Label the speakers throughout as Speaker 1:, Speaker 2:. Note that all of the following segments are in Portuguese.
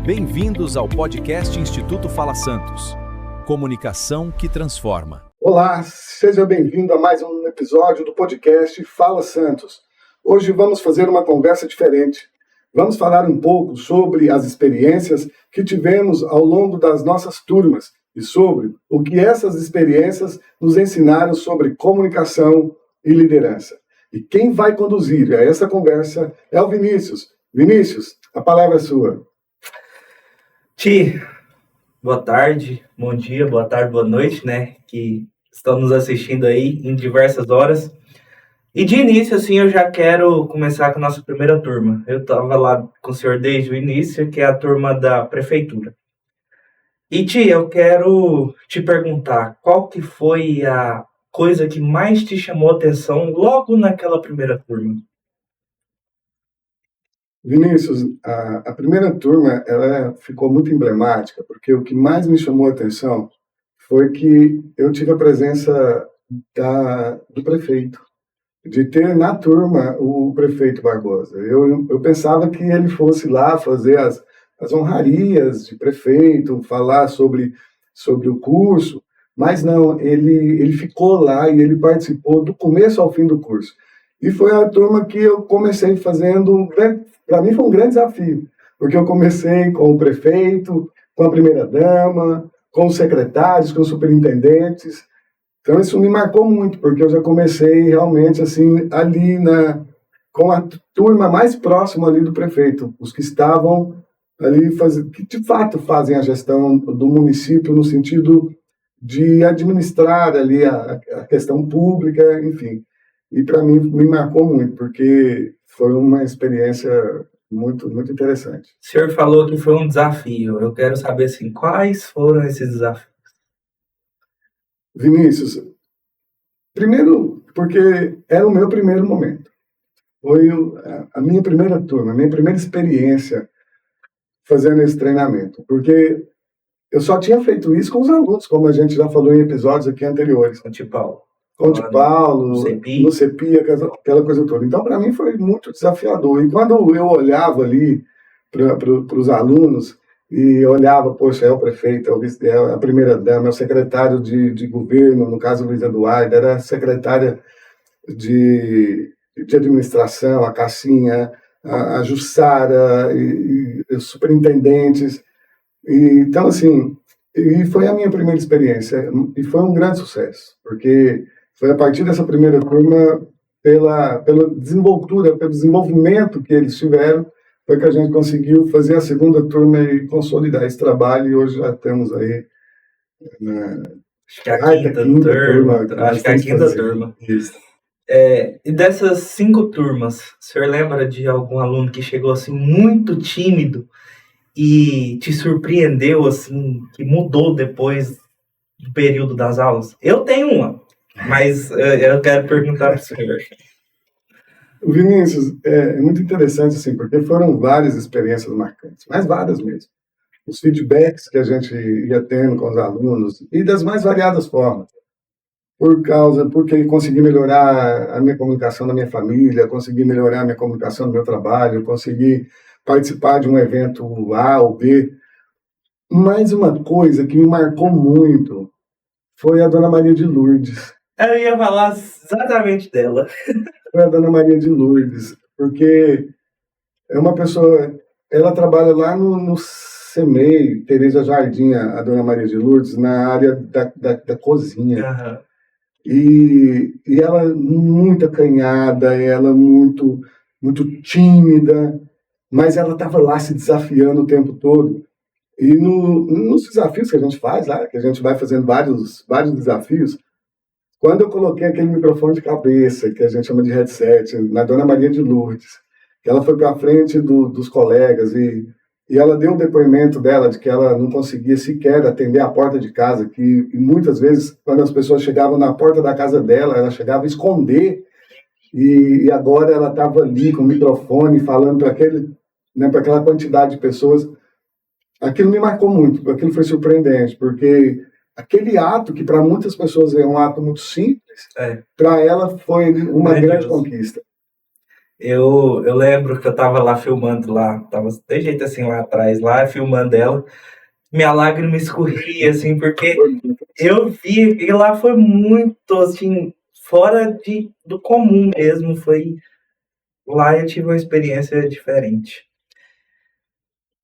Speaker 1: Bem-vindos ao podcast Instituto Fala Santos. Comunicação que transforma.
Speaker 2: Olá, seja bem-vindo a mais um episódio do podcast Fala Santos. Hoje vamos fazer uma conversa diferente. Vamos falar um pouco sobre as experiências que tivemos ao longo das nossas turmas e sobre o que essas experiências nos ensinaram sobre comunicação e liderança. E quem vai conduzir a essa conversa é o Vinícius. Vinícius, a palavra é sua.
Speaker 3: Ti, boa tarde, bom dia, boa tarde, boa noite, né? Que estão nos assistindo aí em diversas horas. E de início, assim, eu já quero começar com a nossa primeira turma. Eu estava lá com o senhor desde o início, que é a turma da prefeitura. E Ti, eu quero te perguntar, qual que foi a coisa que mais te chamou a atenção logo naquela primeira turma?
Speaker 2: Vinícius, a primeira turma ela ficou muito emblemática, porque o que mais me chamou a atenção foi que eu tive a presença do prefeito, de ter na turma o prefeito Barbosa. Eu pensava que ele fosse lá fazer as honrarias de prefeito, falar sobre o curso, mas não, ele ficou lá e ele participou do começo ao fim do curso. E foi a turma que eu comecei fazendo, para mim foi um grande desafio, porque eu comecei com o prefeito, com a primeira-dama, com os secretários, com os superintendentes. Então isso me marcou muito, porque eu já comecei realmente assim, ali com a turma mais próxima ali do prefeito, os que estavam ali, que de fato fazem a gestão do município no sentido de administrar ali a questão pública, enfim. E para mim me marcou muito, porque foi uma experiência muito, muito interessante.
Speaker 3: O senhor falou que foi um desafio. Eu quero saber, assim, quais foram esses desafios?
Speaker 2: Vinícius, primeiro, porque era o meu primeiro momento. Foi a minha primeira turma, a minha primeira experiência fazendo esse treinamento. Porque eu só tinha feito isso com os alunos, como a gente já falou em episódios aqui anteriores.
Speaker 3: Com o Paulo.
Speaker 2: Conte Paulo, no CEPI, aquela coisa toda. Então, para mim, foi muito desafiador. E quando eu olhava ali para os alunos, e olhava, poxa, é o prefeito, é a primeira-dama, é o secretário de governo, no caso, Luiz Eduardo, era a secretária de administração, a Cassinha, a Jussara, e os superintendentes. Então, assim, e foi a minha primeira experiência, e foi um grande sucesso, porque foi a partir dessa primeira turma, pela desenvoltura, pelo desenvolvimento que eles tiveram, foi que a gente conseguiu fazer a segunda turma e consolidar esse trabalho, e hoje já temos aí
Speaker 3: acho que a quinta turma. Acho que a quinta turma.
Speaker 2: Isso.
Speaker 3: E dessas 5 turmas, o senhor lembra de algum aluno que chegou assim muito tímido e te surpreendeu, assim, que mudou depois do período das aulas? Eu tenho uma, mas eu quero perguntar para o senhor.
Speaker 2: Vinícius, é muito interessante, assim, porque foram várias experiências marcantes, mas várias mesmo. Os feedbacks que a gente ia tendo com os alunos, e das mais variadas formas. Porque consegui melhorar a minha comunicação na minha família, consegui melhorar a minha comunicação no meu trabalho, consegui participar de um evento A ou B. Mas uma coisa que me marcou muito foi a Dona Maria de Lourdes.
Speaker 3: Eu ia falar exatamente dela.
Speaker 2: Foi a Dona Maria de Lourdes, porque é uma pessoa, ela trabalha lá no CEMEI, Tereza Jardim, a Dona Maria de Lourdes, na área da cozinha.
Speaker 3: Uhum.
Speaker 2: E ela muito acanhada, ela muito, muito tímida, mas ela estava lá se desafiando o tempo todo. E nos desafios que a gente faz lá, que a gente vai fazendo vários desafios, quando eu coloquei aquele microfone de cabeça, que a gente chama de headset, na Dona Maria de Lourdes, que ela foi para frente dos colegas e ela deu o depoimento dela de que ela não conseguia sequer atender a porta de casa, e muitas vezes, quando as pessoas chegavam na porta da casa dela, ela chegava a esconder, e agora ela estava ali com o microfone falando para aquela quantidade de pessoas. Aquilo me marcou muito, aquilo foi surpreendente, porque aquele ato, que para muitas pessoas é um ato muito simples, para ela foi uma grande conquista.
Speaker 3: Eu lembro que eu tava lá filmando lá, tava de jeito assim lá atrás, lá filmando ela, minha lágrima escorria, assim, porque eu vi, e lá foi muito, assim, fora do comum mesmo, foi, lá eu tive uma experiência diferente.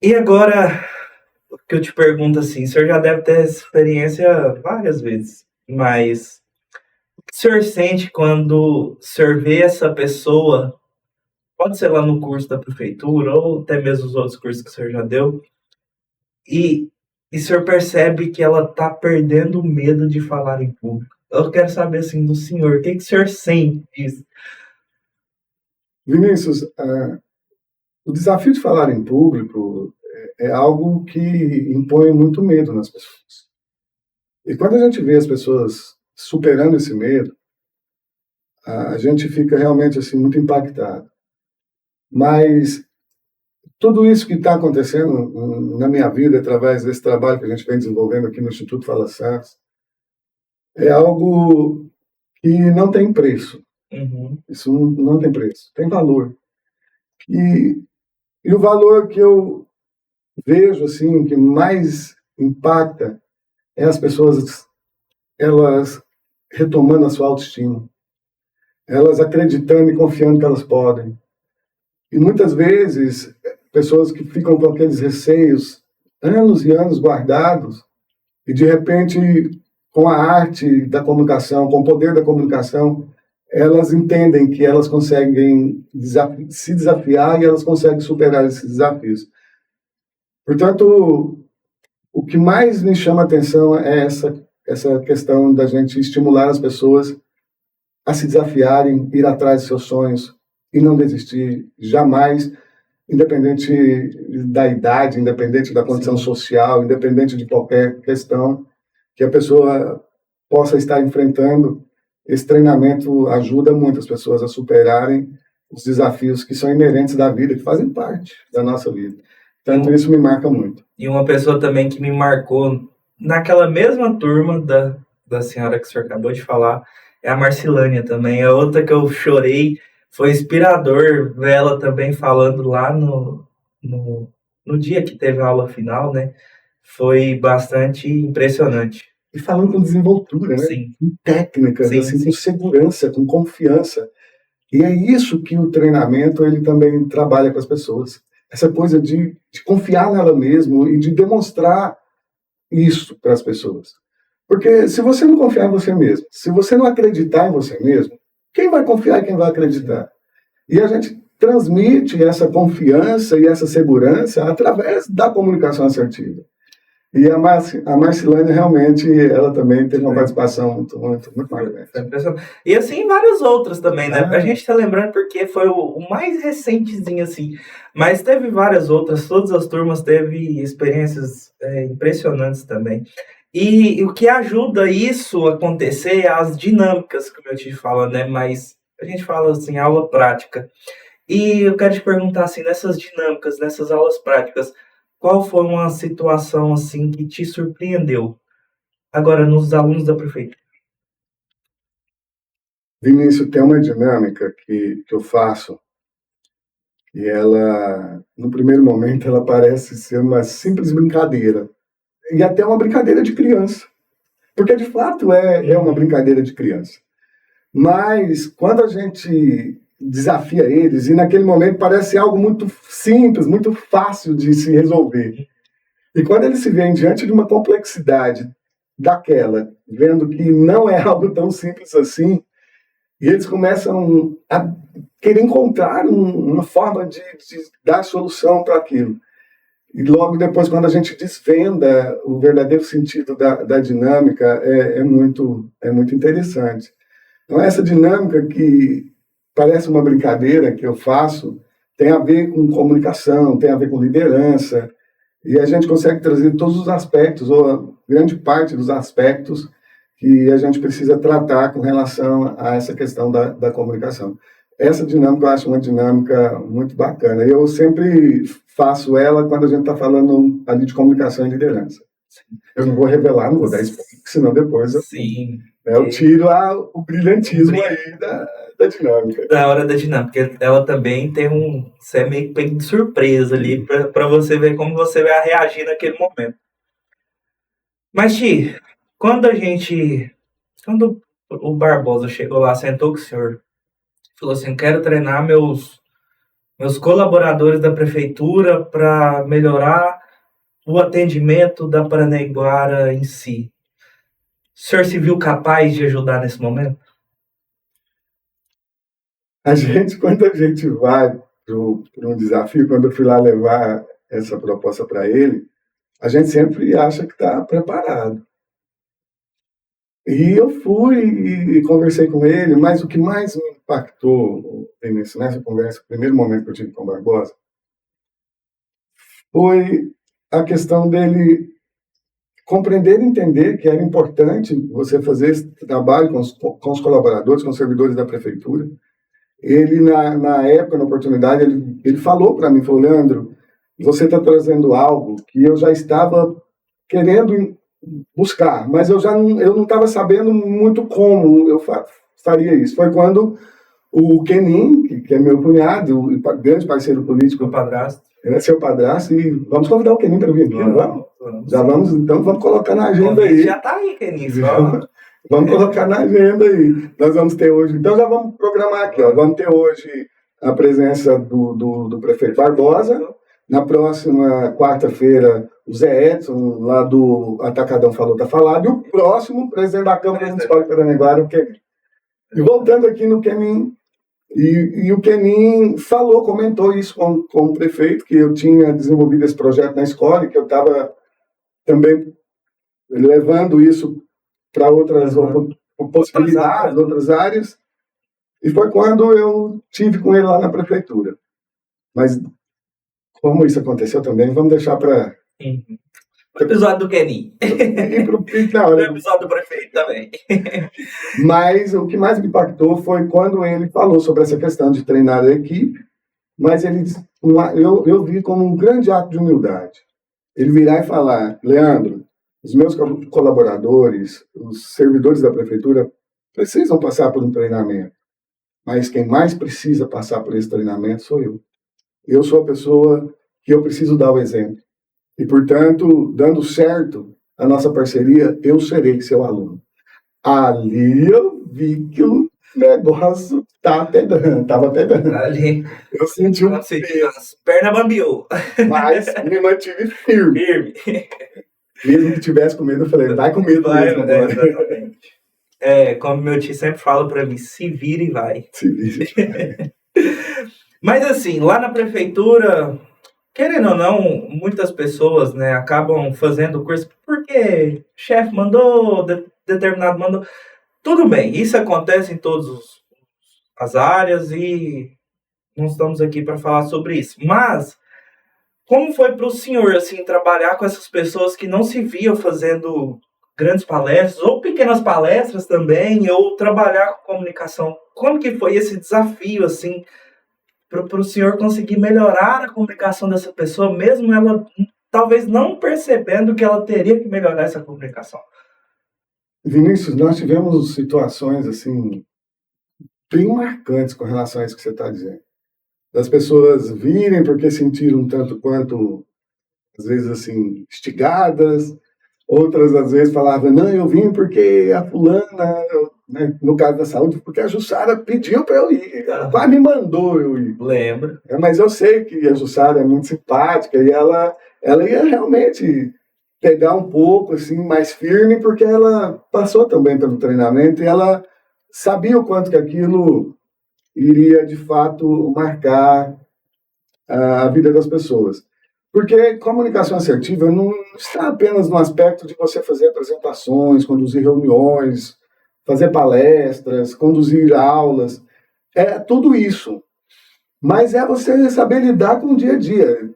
Speaker 3: E agora, o que eu te pergunto assim, o senhor já deve ter essa experiência várias vezes, mas o que o senhor sente quando o senhor vê essa pessoa, pode ser lá no curso da prefeitura, ou até mesmo os outros cursos que o senhor já deu, e, e o senhor percebe que ela está perdendo o medo de falar em público. Eu quero saber assim do senhor, o que, que o senhor sente disso?
Speaker 2: Vinícius, o desafio de falar em público é algo que impõe muito medo nas pessoas. E quando a gente vê as pessoas superando esse medo, a gente fica realmente assim muito impactado. Mas tudo isso que está acontecendo na minha vida, através desse trabalho que a gente vem desenvolvendo aqui no Instituto Fala Santos, é algo que não tem preço.
Speaker 3: Uhum.
Speaker 2: Isso não tem preço, tem valor. E o valor que eu vejo assim que mais impacta é as pessoas elas retomando a sua autoestima, elas acreditando e confiando que elas podem. E muitas vezes pessoas que ficam com aqueles receios anos e anos guardados e de repente com a arte da comunicação, com o poder da comunicação, elas entendem que elas conseguem se desafiar e elas conseguem superar esses desafios. Portanto, o que mais me chama a atenção é essa questão da gente estimular as pessoas a se desafiarem, ir atrás dos seus sonhos e não desistir jamais, independente da idade, independente da condição
Speaker 3: Sim.
Speaker 2: social, independente de qualquer questão que a pessoa possa estar enfrentando. Esse treinamento ajuda muito as pessoas a superarem os desafios que são inerentes da vida, que fazem parte da nossa vida. Tanto isso me marca muito.
Speaker 3: E uma pessoa também que me marcou naquela mesma turma da senhora que o senhor acabou de falar é a Marcilânia também. A outra que eu chorei, foi inspirador ver ela também falando lá no dia que teve a aula final, né? Foi bastante impressionante.
Speaker 2: E falando com desenvoltura, né?
Speaker 3: Sim.
Speaker 2: Com técnicas,
Speaker 3: Sim,
Speaker 2: assim,
Speaker 3: sim.
Speaker 2: com segurança, com confiança. E é isso que o treinamento ele também trabalha com as pessoas. Essa coisa de confiar nela mesmo e de demonstrar isso para as pessoas. Porque se você não confiar em você mesmo, se você não acreditar em você mesmo, quem vai confiar e quem vai acreditar? E a gente transmite essa confiança e essa segurança através da comunicação assertiva. E a Marcilânia realmente, ela também teve uma participação muito marcante.
Speaker 3: E assim, várias outras também, né? A gente tá lembrando porque foi o mais recentezinho, assim. Mas teve várias outras, todas as turmas teve experiências impressionantes também. E o que ajuda isso a acontecer é as dinâmicas, como eu te falo, né? Mas a gente fala assim, aula prática. E eu quero te perguntar, assim, nessas dinâmicas, nessas aulas práticas, qual foi uma situação, assim, que te surpreendeu? Agora, nos alunos da prefeitura.
Speaker 2: Vinícius, tem uma dinâmica que eu faço e ela, no primeiro momento, ela parece ser uma simples brincadeira. E até uma brincadeira de criança. Porque, de fato, é uma brincadeira de criança. Mas, quando a gente desafia eles, e naquele momento parece algo muito simples, muito fácil de se resolver. E quando eles se veem diante de uma complexidade daquela, vendo que não é algo tão simples assim, e eles começam a querer encontrar uma forma de dar solução para aquilo. E logo depois, quando a gente desvenda o verdadeiro sentido da dinâmica, é muito interessante. Então, essa dinâmica que parece uma brincadeira que eu faço, tem a ver com comunicação, tem a ver com liderança, e a gente consegue trazer todos os aspectos, ou a grande parte dos aspectos, que a gente precisa tratar com relação a essa questão da comunicação. Essa dinâmica eu acho uma dinâmica muito bacana. Eu sempre faço ela quando a gente está falando ali de comunicação e liderança. Eu não vou revelar, não vou dar spoiler, senão depois eu...
Speaker 3: Sim.
Speaker 2: Eu tiro o brilhantismo aí da dinâmica.
Speaker 3: Da hora da dinâmica. Ela também tem você é meio que pego de surpresa ali, pra você ver como você vai reagir naquele momento. Mas, Ti, quando o Barbosa chegou lá, sentou com o senhor, falou assim: quero treinar meus colaboradores da prefeitura para melhorar o atendimento da Paranaiguara em si. O senhor se viu capaz de ajudar nesse momento?
Speaker 2: Quando a gente vai para um desafio, quando eu fui lá levar essa proposta para ele, a gente sempre acha que está preparado. E eu fui e conversei com ele, mas o que mais me impactou nessa conversa, o primeiro momento que eu tive com o Barbosa, foi a questão dele compreender e entender que era importante você fazer esse trabalho com os colaboradores, com os servidores da prefeitura. Ele, na época, na oportunidade, ele falou para mim, falou: Leandro, você está trazendo algo que eu já estava querendo buscar, mas eu não estava sabendo muito como eu faria isso. Foi quando o Kenin, que é meu cunhado, o grande parceiro político,
Speaker 3: Meu padrasto.
Speaker 2: ele é seu padrasto, e vamos convidar o Kenin para vir aqui, vamos? Já vamos, então vamos colocar na agenda aí.
Speaker 3: Já está aí, Kenin.
Speaker 2: Vamos colocar na agenda aí. Nós vamos ter hoje, então já vamos programar aqui, ó. Vamos ter hoje a presença do prefeito Barbosa. Na próxima quarta-feira, o Zé Edson, lá do Atacadão Falou, tá falado. E o próximo, presidente da Câmara Municipal de Paranaiguara, o Kenin. E voltando aqui no Kenin, e o Kenin comentou isso com o prefeito, que eu tinha desenvolvido esse projeto na escola e que eu estava também levando isso para outras possibilidades, outras áreas. E foi quando eu tive com ele lá na prefeitura. Mas como isso aconteceu também, vamos deixar para...
Speaker 3: O episódio do Kenin.
Speaker 2: O
Speaker 3: episódio do prefeito também.
Speaker 2: Mas o que mais me impactou foi quando ele falou sobre essa questão de treinar a equipe, mas eu vi como um grande ato de humildade. Ele virar e falar: Leandro, os meus colaboradores, os servidores da prefeitura precisam passar por um treinamento, mas quem mais precisa passar por esse treinamento sou eu. Eu sou a pessoa que eu preciso dar o exemplo. E, portanto, dando certo a nossa parceria, eu serei seu aluno. Ali eu vi que o negócio estava pegando.
Speaker 3: Ali,
Speaker 2: eu senti um
Speaker 3: peso. Perna bambiou.
Speaker 2: Mas me mantive firme. Mesmo que tivesse com medo, eu falei: vai com medo mesmo.
Speaker 3: Exatamente. Como meu tio sempre fala para mim: se vira e vai.
Speaker 2: Se vira.
Speaker 3: Mas assim, lá na prefeitura, querendo ou não, muitas pessoas, né, acabam fazendo o curso porque chefe mandou, determinado mandou. Tudo bem, isso acontece em todas as áreas e não estamos aqui para falar sobre isso. Mas como foi para o senhor assim trabalhar com essas pessoas que não se viam fazendo grandes palestras ou pequenas palestras também, ou trabalhar com comunicação? Como que foi esse desafio assim para o senhor conseguir melhorar a comunicação dessa pessoa, mesmo ela talvez não percebendo que ela teria que melhorar essa comunicação?
Speaker 2: Vinícius, nós tivemos situações assim bem marcantes com relação a isso que você está dizendo. Das pessoas virem porque sentiram tanto quanto, às vezes, assim, instigadas. Outras, às vezes, falavam: não, eu vim porque a fulana, né, no caso da saúde, porque a Jussara pediu para eu ir. Ela quase me mandou eu ir.
Speaker 3: Lembro.
Speaker 2: Mas eu sei que a Jussara é muito simpática e ela ia realmente pegar um pouco assim, mais firme, porque ela passou também pelo treinamento e ela sabia o quanto que aquilo iria, de fato, marcar a vida das pessoas. Porque comunicação assertiva não está apenas no aspecto de você fazer apresentações, conduzir reuniões, fazer palestras, conduzir aulas. É tudo isso. Mas é você saber lidar com o dia a dia.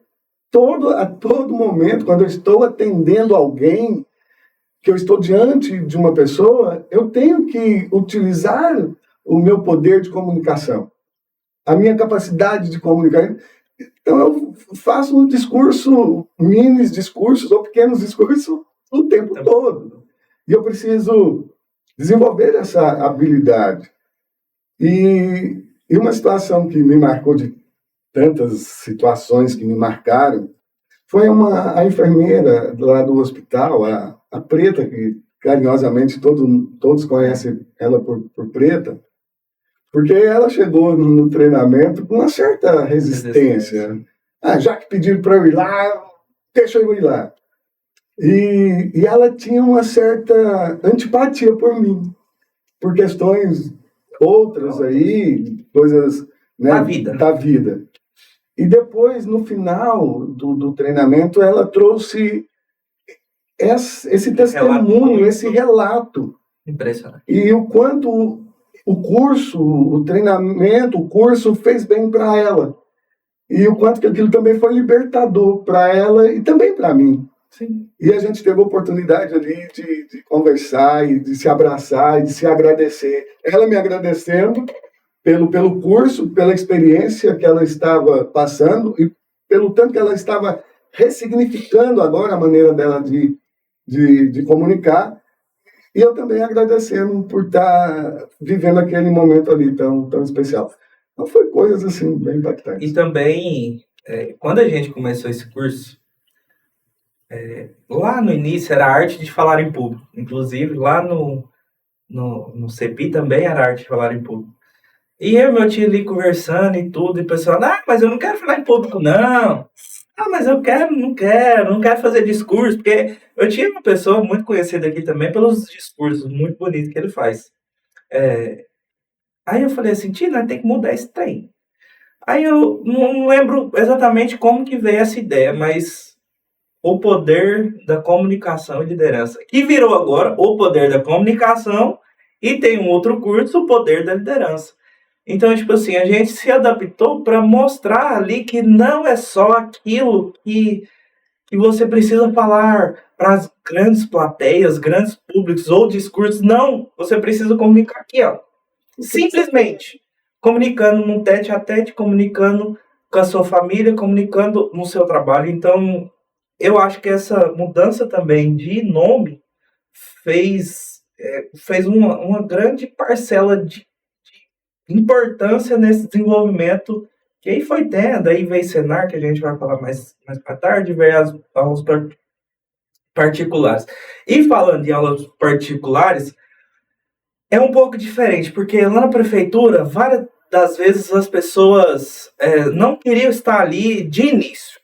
Speaker 2: A todo momento, quando eu estou atendendo alguém, que eu estou diante de uma pessoa, eu tenho que utilizar o meu poder de comunicação, a minha capacidade de comunicar. Então, eu faço um discurso, mini discursos ou pequenos discursos o tempo todo. E eu preciso desenvolver essa habilidade. E uma situação que me marcou, de tantas situações que me marcaram, foi a enfermeira lá do hospital, a Preta, que carinhosamente todos conhecem ela por Preta, porque ela chegou no treinamento com uma certa resistência. Já que pediram para eu ir lá, deixa eu ir lá. E ela tinha uma certa antipatia por mim, por questões outras aí, coisas, né, da vida. E depois, no final do treinamento, ela trouxe esse testemunho, esse relato.
Speaker 3: Impressionante.
Speaker 2: E o quanto o curso, o treinamento, o curso fez bem para ela. E o quanto que aquilo também foi libertador para ela e também para mim.
Speaker 3: Sim.
Speaker 2: E a gente teve a oportunidade ali de conversar e de se abraçar e de se agradecer. Ela me agradecendo pelo curso, pela experiência que ela estava passando e pelo tanto que ela estava ressignificando agora a maneira dela de comunicar. E eu também agradecendo por estar vivendo aquele momento ali tão especial. Então foi coisas assim bem impactantes.
Speaker 3: E também, quando a gente começou esse curso, lá no início era arte de falar em público. Inclusive, lá no CEPI também era arte de falar em público. E eu e meu tio ali conversando e tudo, e o pessoal, mas eu não quero falar em público, não. Mas eu não quero fazer discurso, porque eu tinha uma pessoa muito conhecida aqui também pelos discursos muito bonitos que ele faz. Aí eu falei assim, tio, nós temos que mudar esse trem. Aí eu não lembro exatamente como que veio essa ideia, mas o poder da comunicação e liderança, que virou agora o poder da comunicação, e tem um outro curso, o poder da liderança. Então, tipo assim, a gente se adaptou para mostrar ali que não é só aquilo que você precisa falar para as grandes plateias, grandes públicos ou discursos. Não, você precisa comunicar aqui, ó. Simplesmente comunicando num tete-a-tete, comunicando com a sua família, comunicando no seu trabalho. Então, eu acho que essa mudança também de nome fez uma grande parcela de importância nesse desenvolvimento que aí foi tendo. Aí veio Senar, que a gente vai falar mais para tarde, veio as aulas particulares. E falando de aulas particulares, é um pouco diferente, porque lá na prefeitura, várias das vezes as pessoas não queriam estar ali de início.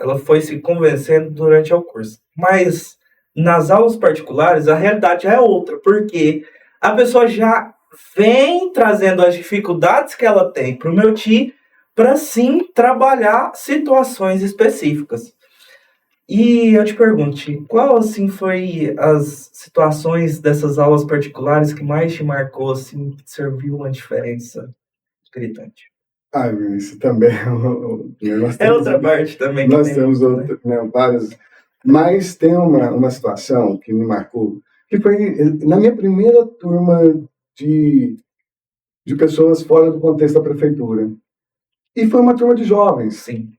Speaker 3: Ela foi se convencendo durante o curso. Mas nas aulas particulares, a realidade é outra, porque a pessoa já vem trazendo as dificuldades que ela tem para o meu tio, para sim trabalhar situações específicas. E eu te pergunto, Ti, qual assim foi as situações dessas aulas particulares que mais te marcou, assim, que serviu uma diferença gritante?
Speaker 2: Isso também
Speaker 3: é outra parte também.
Speaker 2: Nós temos várias, mas tem uma situação que me marcou, que foi na minha primeira turma de pessoas fora do contexto da prefeitura. E foi uma turma de jovens.
Speaker 3: Sim.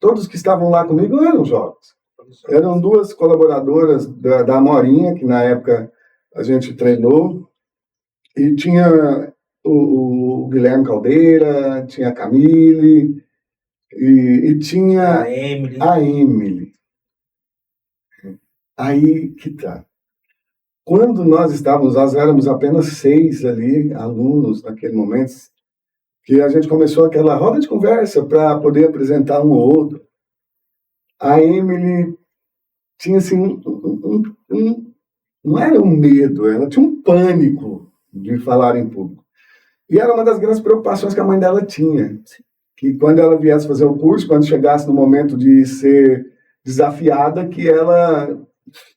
Speaker 2: Todos que estavam lá comigo eram jovens. Eram duas colaboradoras da Amorinha, que na época a gente treinou, e tinha o Guilherme Caldeira, tinha a Camille, e tinha a Emily. Aí que tá. Quando nós éramos apenas 6 ali, alunos naquele momento, que a gente começou aquela roda de conversa para poder apresentar um ou outro. A Emily tinha assim, não era um medo, ela tinha um pânico de falar em público. E era uma das grandes preocupações que a mãe dela tinha, que quando ela viesse fazer o curso, quando chegasse no momento de ser desafiada, que ela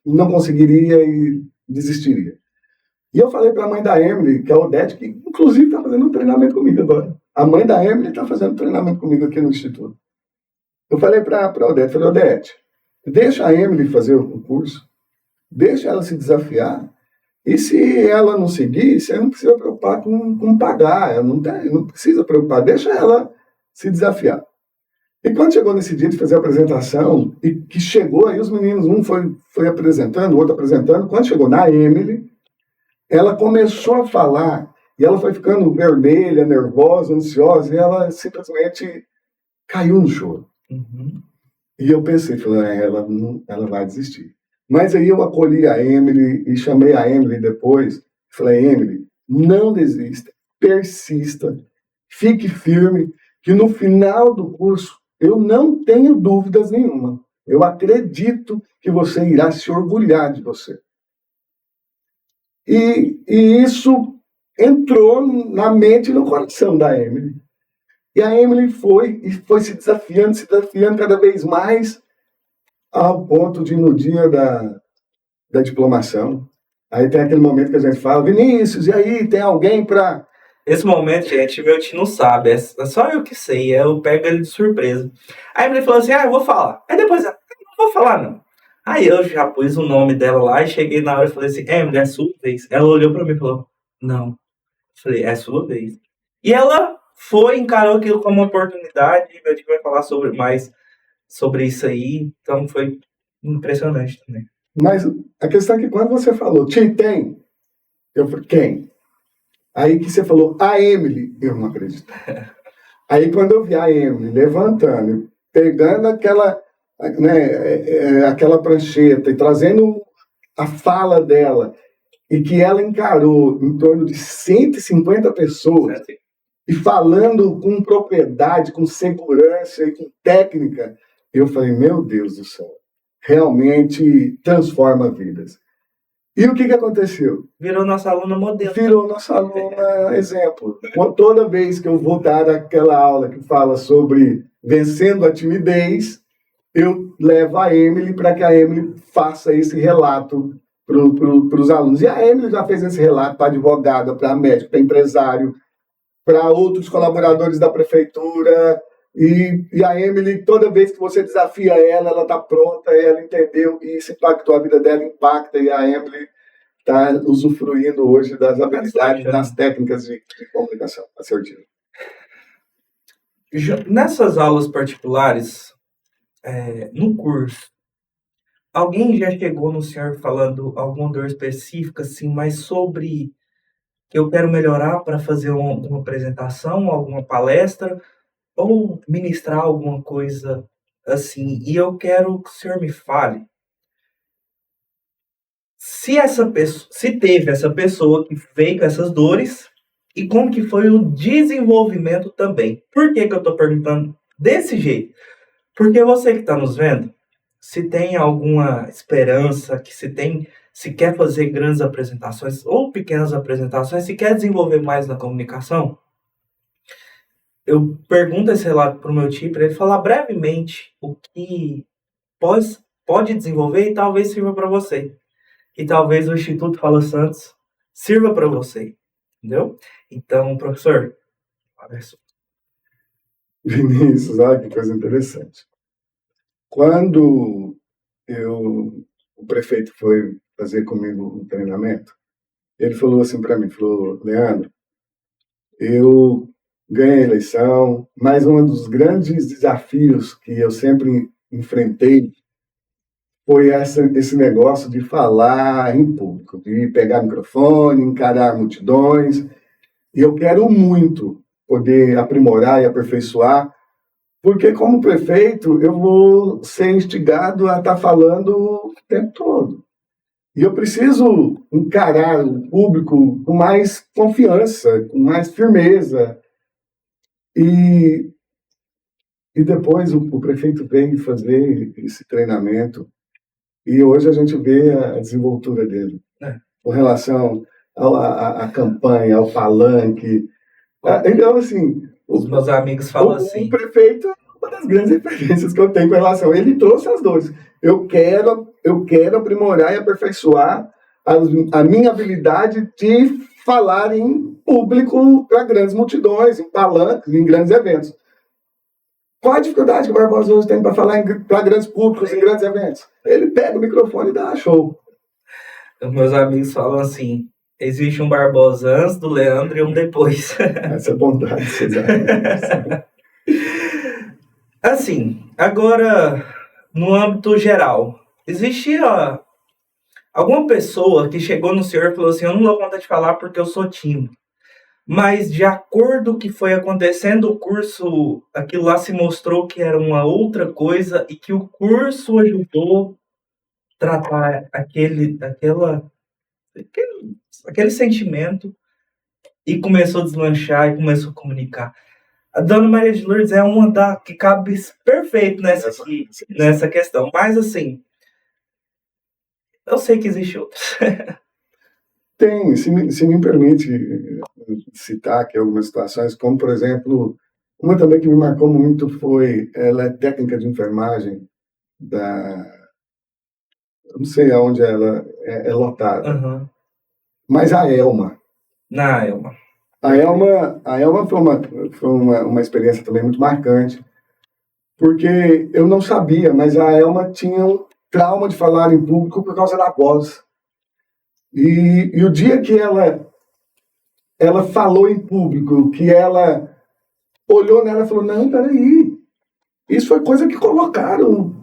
Speaker 2: não conseguiria e desistiria. E eu falei para a mãe da Emily, que é a Odete, que inclusive está fazendo um treinamento comigo agora. A mãe da Emily está fazendo treinamento comigo aqui no Instituto. Eu falei para a Odete, Odete, deixa a Emily fazer o curso, deixa ela se desafiar, e se ela não seguir, você não precisa preocupar com pagar, ela não precisa preocupar, deixa ela se desafiar. E quando chegou nesse dia de fazer a apresentação, e que chegou aí os meninos, um foi apresentando, o outro apresentando, quando chegou na Emily, ela começou a falar e ela foi ficando vermelha, nervosa, ansiosa, e ela simplesmente caiu no choro.
Speaker 3: Uhum.
Speaker 2: E eu pensei, falei, ela vai desistir. Mas aí eu acolhi a Emily e chamei a Emily depois. Falei, Emily, não desista, persista, fique firme, que no final do curso eu não tenho dúvidas nenhuma. Eu acredito que você irá se orgulhar de você. E isso entrou na mente e no coração da Emily. E a Emily foi se desafiando cada vez mais, ao ponto de, no dia da diplomação, aí tem aquele momento que a gente fala, Vinícius, e aí, tem alguém para...
Speaker 3: Esse momento, gente, meu tio não sabe, é só eu que sei, eu pego ele de surpresa. Aí ele falou assim, eu vou falar. Aí depois, não vou falar não. Aí eu já pus o nome dela lá e cheguei na hora e falei assim, Emily, é sua vez. Ela olhou pra mim e falou, não. Eu falei, é sua vez. E ela encarou aquilo como uma oportunidade, e meu tio vai falar mais sobre isso aí, então foi impressionante também.
Speaker 2: Mas a questão é que quando você falou, Tim, tem? Eu falei, quem? Aí que você falou, a Emily, eu não acredito. Aí quando eu vi a Emily levantando, pegando aquela prancheta e trazendo a fala dela, e que ela encarou em torno de 150 pessoas, e falando com propriedade, com segurança e com técnica, eu falei, meu Deus do céu, realmente transforma vidas. E o que aconteceu?
Speaker 3: Virou nossa aluna modelo.
Speaker 2: Virou nossa aluna exemplo. Toda vez que eu vou dar aquela aula que fala sobre vencendo a timidez, eu levo a Emily para que a Emily faça esse relato para os alunos. E a Emily já fez esse relato para advogada, para médico, para empresário, para outros colaboradores da prefeitura. E a Emily, toda vez que você desafia ela está pronta, ela entendeu, e isso impactou a vida dela, impacta, e a Emily está usufruindo hoje das habilidades, das técnicas de comunicação assertiva.
Speaker 3: Nessas aulas particulares, no curso, alguém já chegou no senhor falando alguma dor específica, assim, mas sobre que eu quero melhorar para fazer uma apresentação, alguma palestra, ou ministrar alguma coisa assim, e eu quero que o senhor me fale se teve essa pessoa que veio com essas dores e como que foi o desenvolvimento também. Por que eu estou perguntando desse jeito? Porque você que está nos vendo, se tem alguma esperança, se quer fazer grandes apresentações ou pequenas apresentações, se quer desenvolver mais na comunicação, eu pergunto esse relato para o meu tio, para ele falar brevemente o que pode desenvolver e talvez sirva para você. E talvez o Instituto Fala Santos sirva para você, entendeu? Então, professor,
Speaker 2: Vinícius, olha que coisa interessante. Quando o prefeito foi fazer comigo um treinamento, ele falou assim para mim, Leandro, eu ganhei a eleição, mas um dos grandes desafios que eu sempre enfrentei foi esse negócio de falar em público, de pegar microfone, encarar multidões, e eu quero muito poder aprimorar e aperfeiçoar, porque como prefeito eu vou ser instigado a estar falando o tempo todo. E eu preciso encarar o público com mais confiança, com mais firmeza. E depois o prefeito veio fazer esse treinamento e hoje a gente vê a desenvoltura dele com relação à campanha, ao palanque. Então, assim...
Speaker 3: Os meus amigos falam assim...
Speaker 2: O prefeito é uma das grandes referências que eu tenho com relação. Ele trouxe as dores. Eu quero aprimorar e aperfeiçoar a minha habilidade de falar em público para grandes multidões, em palanques, em grandes eventos. Qual a dificuldade que o Barbosa hoje tem para falar para grandes públicos, em grandes eventos? Ele pega o microfone e dá show.
Speaker 3: Os meus amigos falam assim, existe um Barbosa antes do Leandro e um depois.
Speaker 2: Essa é bondade, exatamente.
Speaker 3: Assim, agora, no âmbito geral, existia alguma pessoa que chegou no senhor e falou assim, eu não dou conta de falar porque eu sou tímido. Mas de acordo com o que foi acontecendo o curso, aquilo lá se mostrou que era uma outra coisa e que o curso ajudou a tratar aquele sentimento e começou a deslanchar e começou a comunicar. A Dona Maria de Lourdes é uma que cabe perfeito nessa questão. Mas assim, eu sei que existe outras.
Speaker 2: Tem, se me permite citar aqui algumas situações, como, por exemplo, uma também que me marcou muito ela é técnica de enfermagem não sei aonde ela é lotada,
Speaker 3: Uhum.
Speaker 2: mas a Elma.
Speaker 3: Na Elma.
Speaker 2: A Elma foi uma experiência também muito marcante, porque eu não sabia, mas a Elma tinha um trauma de falar em público por causa da voz. E o dia que ela falou em público, que ela olhou nela e falou, não, peraí, isso foi coisa que colocaram,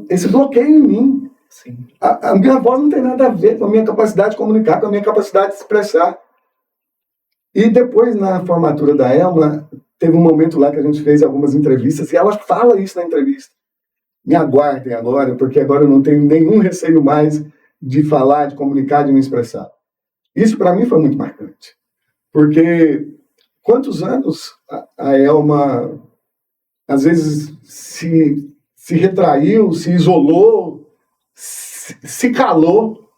Speaker 2: esse bloqueio em mim.
Speaker 3: Sim.
Speaker 2: A minha voz não tem nada a ver com a minha capacidade de comunicar, com a minha capacidade de expressar. E depois, na formatura da Elma, teve um momento lá que a gente fez algumas entrevistas, e ela fala isso na entrevista. Me aguardem agora, porque agora eu não tenho nenhum receio mais de falar, de comunicar, de me expressar. Isso para mim foi muito marcante. Porque quantos anos a Elma, às vezes, se retraiu, se isolou, se calou,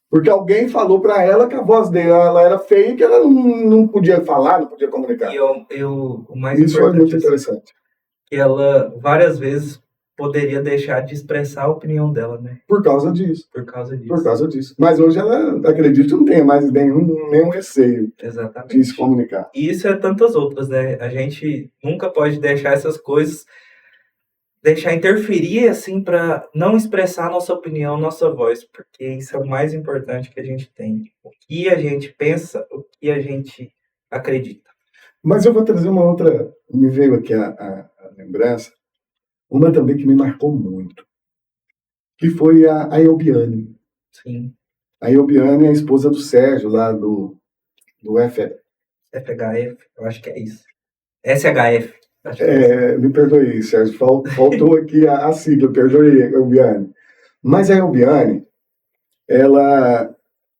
Speaker 2: porque alguém falou para ela que a voz dela era feia e que ela não podia falar, não podia comunicar.
Speaker 3: E o mais
Speaker 2: Isso foi muito
Speaker 3: importante,
Speaker 2: interessante.
Speaker 3: que ela várias vezes poderia deixar de expressar a opinião dela, né?
Speaker 2: Por causa disso.
Speaker 3: Por causa disso.
Speaker 2: Mas hoje ela, acredito que não tenha mais nenhum receio.
Speaker 3: Exatamente.
Speaker 2: De se comunicar.
Speaker 3: E isso é tantas outras, né? A gente nunca pode deixar essas coisas, deixar interferir, assim, para não expressar nossa opinião, nossa voz, porque isso é o mais importante que a gente tem. O que a gente pensa, o que a gente acredita.
Speaker 2: Mas eu vou trazer uma outra, me veio aqui a lembrança, uma também que me marcou muito, que foi a Elbiane.
Speaker 3: Sim.
Speaker 2: A Elbiane é a esposa do Sérgio, lá do
Speaker 3: FHF, eu acho que é isso. SHF.
Speaker 2: Me perdoe, Sérgio, faltou aqui a sigla, perdoe, Elbiane. Mas a Elbiane, ela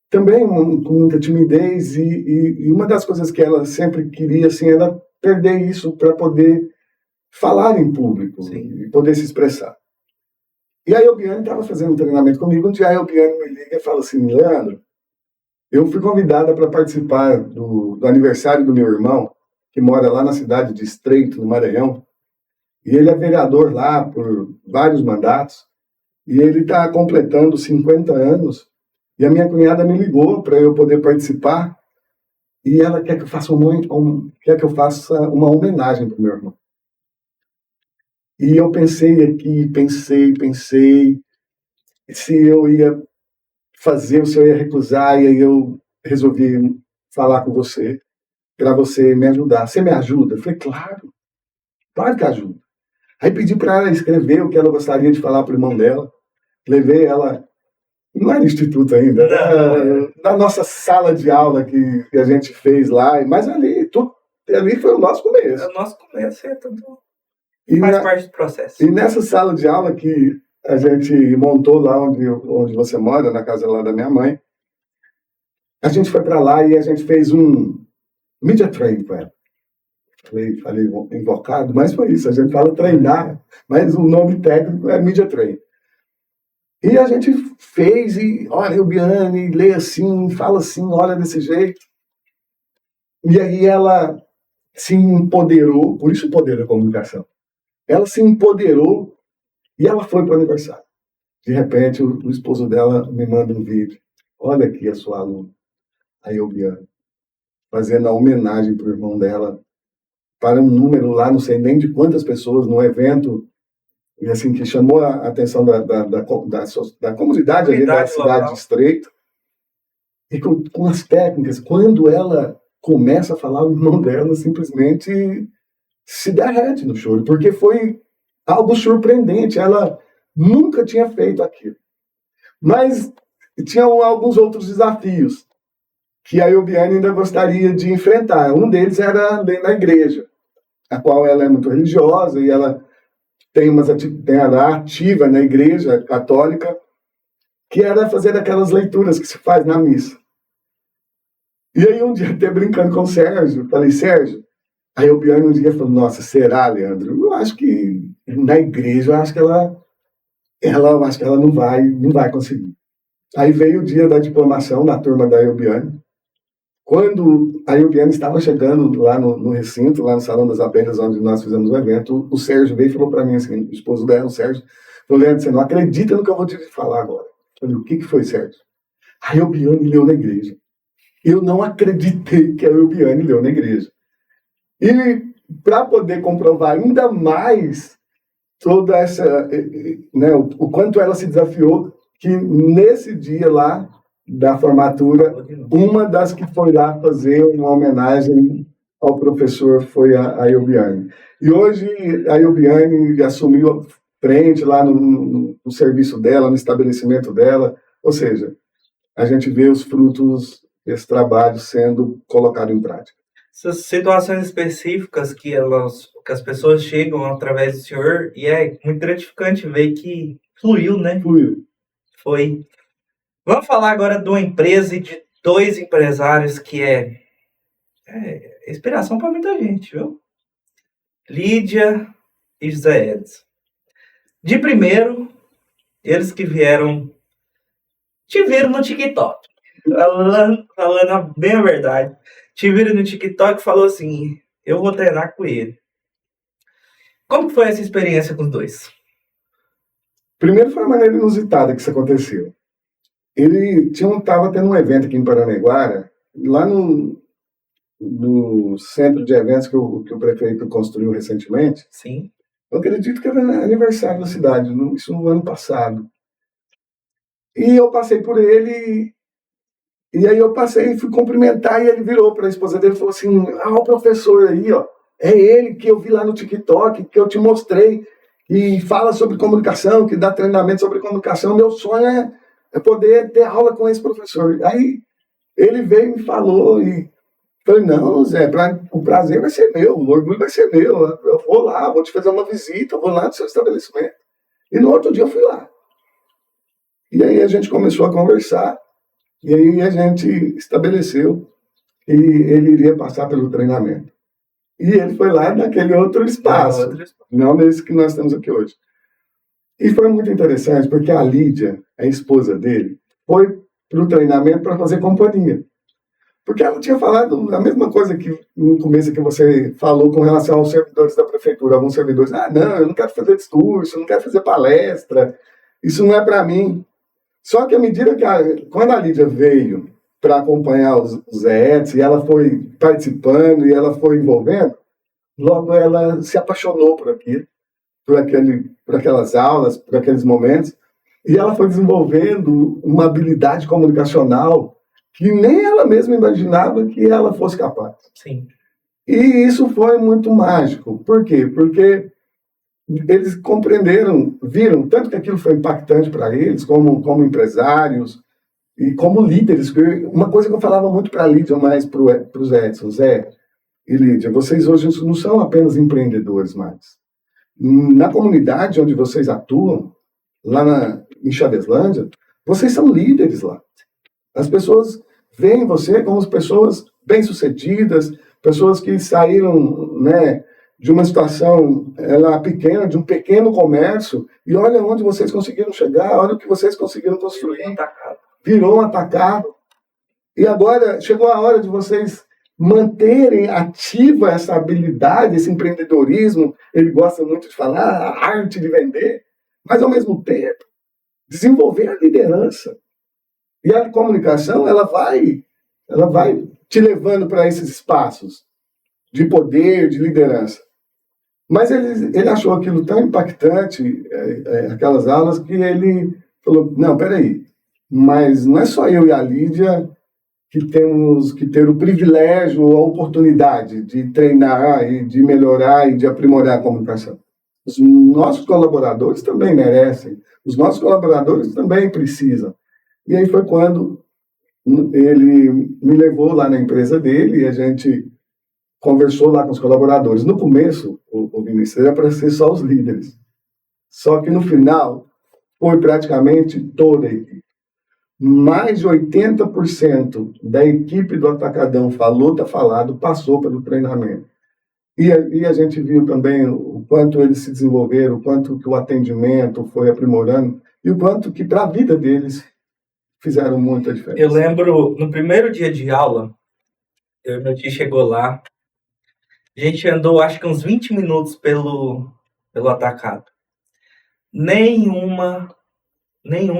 Speaker 2: também com muita timidez e uma das coisas que ela sempre queria, assim, era perder isso para poder falar em público. Sim. E poder se expressar. E a Elbiane estava fazendo um treinamento comigo, um dia a Elbiane me liga e fala assim, Leandro, eu fui convidada para participar do aniversário do meu irmão, que mora lá na cidade de Estreito, no Maranhão, e ele é vereador lá por vários mandatos, e ele está completando 50 anos, e a minha cunhada me ligou para eu poder participar, e ela quer que eu faça uma homenagem para o meu irmão. E eu pensei aqui, pensei, se eu ia fazer, ou se eu ia recusar, e aí eu resolvi falar com você, para você me ajudar. Você me ajuda? Eu falei, claro que ajuda. Aí pedi para ela escrever o que ela gostaria de falar para o irmão dela. Levei ela, não era instituto ainda, na nossa sala de aula que a gente fez lá, mas ali foi o nosso começo.
Speaker 3: É o nosso começo, faz parte do processo.
Speaker 2: E nessa sala de aula que a gente montou lá onde você mora, na casa lá da minha mãe, a gente foi para lá e a gente fez um media training com ela. Falei invocado, mas foi isso, a gente fala treinar, mas o nome técnico é media training. E a gente fez, e olha, Elbiane, lê assim, fala assim, olha desse jeito. E aí ela se empoderou, por isso o poder da comunicação. Ela se empoderou e ela foi para o aniversário. De repente, o esposo dela me manda um vídeo. Olha aqui a sua aluna, a Elbiane, fazendo a homenagem para o irmão dela, para um número lá, não sei nem de quantas pessoas, num evento, e assim, que chamou a atenção da comunidade ali da cidade de Estreito. E com as técnicas, quando ela começa a falar, o irmão dela simplesmente se derrete no choro, porque foi algo surpreendente. Ela nunca tinha feito aquilo. Mas E tinham alguns outros desafios que a Elbiane ainda gostaria de enfrentar. Um deles era dentro da igreja, a qual ela é muito religiosa e ela ela ativa na igreja católica, que era fazer aquelas leituras que se faz na missa. E aí um dia, até brincando com o Sérgio, falei, Sérgio, a Elbiane um dia falou, nossa, será, Leandro? Eu acho que na igreja, eu acho que eu acho que ela não vai conseguir. Aí veio o dia da diplomação da turma da Elbiane. Quando a Elbiane estava chegando lá no recinto, lá no Salão das Abelhas, onde nós fizemos o evento, o Sérgio veio e falou para mim assim, o esposo dela, o Sérgio, falou, Leandro, você não acredita no que eu vou te falar agora. Eu falei, o que foi, Sérgio? A Elbiane leu na igreja. Eu não acreditei que a Elbiane leu na igreja. E para poder comprovar ainda mais toda essa, né, o quanto ela se desafiou, que nesse dia lá da formatura, uma das que foi lá fazer uma homenagem ao professor foi a Elbiane. E hoje a Elbiane assumiu a frente lá no serviço dela, no estabelecimento dela, ou seja, a gente vê os frutos desse trabalho sendo colocado em prática.
Speaker 3: Essas situações específicas que as pessoas chegam através do senhor, e é muito gratificante ver que fluiu, né?
Speaker 2: Fluiu.
Speaker 3: Foi. Vamos falar agora de uma empresa e de dois empresários que é inspiração para muita gente, viu? Lídia e José Edson. De primeiro, eles que te viram no TikTok. Falando bem a verdade. Te viram no TikTok e falou assim, eu vou treinar com ele. Como foi essa experiência com os dois?
Speaker 2: Primeiro foi uma maneira inusitada que isso aconteceu. Ele estava tendo um evento aqui em Paranaguara, lá no centro de eventos que o prefeito construiu recentemente.
Speaker 3: Sim.
Speaker 2: Eu acredito que era aniversário da cidade, isso no ano passado. E eu passei por ele, e aí eu passei e fui cumprimentar, e ele virou para a esposa dele e falou assim, o professor aí, ó, é ele que eu vi lá no TikTok, que eu te mostrei, e fala sobre comunicação, que dá treinamento sobre comunicação, meu sonho é poder ter aula com esse professor. Aí ele veio e me falou, e falei, não, Zé, o prazer vai ser meu, o orgulho vai ser meu, eu vou lá, vou te fazer uma visita, eu vou lá no seu estabelecimento. E no outro dia eu fui lá. E aí a gente começou a conversar, e aí a gente estabeleceu que ele iria passar pelo treinamento. E ele foi lá naquele outro espaço, não nesse que nós temos aqui hoje. E foi muito interessante, porque a Lídia, a esposa dele, foi para o treinamento para fazer companhia. Porque ela tinha falado a mesma coisa que no começo que você falou com relação aos servidores da prefeitura. Alguns servidores, não, eu não quero fazer discurso, eu não quero fazer palestra, isso não é para mim. Só que à medida que quando a Lídia veio para acompanhar os ETs, e ela foi participando, e ela foi envolvendo, logo ela se apaixonou por aquilo, por aquelas aulas, por aqueles momentos, e ela foi desenvolvendo uma habilidade comunicacional que nem ela mesma imaginava que ela fosse capaz.
Speaker 3: Sim.
Speaker 2: E isso foi muito mágico. Por quê? Porque eles compreenderam, viram, tanto que aquilo foi impactante para eles, como empresários e como líderes. Uma coisa que eu falava muito para a Lídia, mas para os Edson, Zé e Lídia, vocês hoje não são apenas empreendedores mais. Na comunidade onde vocês atuam, lá em Chaveslândia, vocês são líderes lá. As pessoas veem você como pessoas bem-sucedidas, pessoas que saíram, né, de uma situação pequena, de um pequeno comércio, e olha onde vocês conseguiram chegar, olha o que vocês conseguiram construir. Virou um atacado. E agora chegou a hora de vocês manterem ativa essa habilidade, esse empreendedorismo. Ele gosta muito de falar a arte de vender, mas ao mesmo tempo desenvolver a liderança. E a comunicação, ela vai te levando para esses espaços de poder, de liderança. Mas ele achou aquilo tão impactante, aquelas aulas, que ele falou, não, peraí, mas não é só eu e a Lídia que temos que ter o privilégio, a oportunidade de treinar e de melhorar e de aprimorar a comunicação. Os nossos colaboradores também merecem, os nossos colaboradores também precisam. E aí foi quando ele me levou lá na empresa dele e a gente conversou lá com os colaboradores. No começo, o Vinícius, era para ser só os líderes. Só que no final, foi praticamente toda a equipe. Mais de 80% da equipe do Atacadão falou, tá falado, passou pelo treinamento. E a gente viu também o quanto eles se desenvolveram, o quanto que o atendimento foi aprimorando e o quanto que para a vida deles fizeram muita diferença.
Speaker 3: Eu lembro, no primeiro dia de aula, meu tio chegou lá, a gente andou acho que uns 20 minutos pelo atacado. Nenhum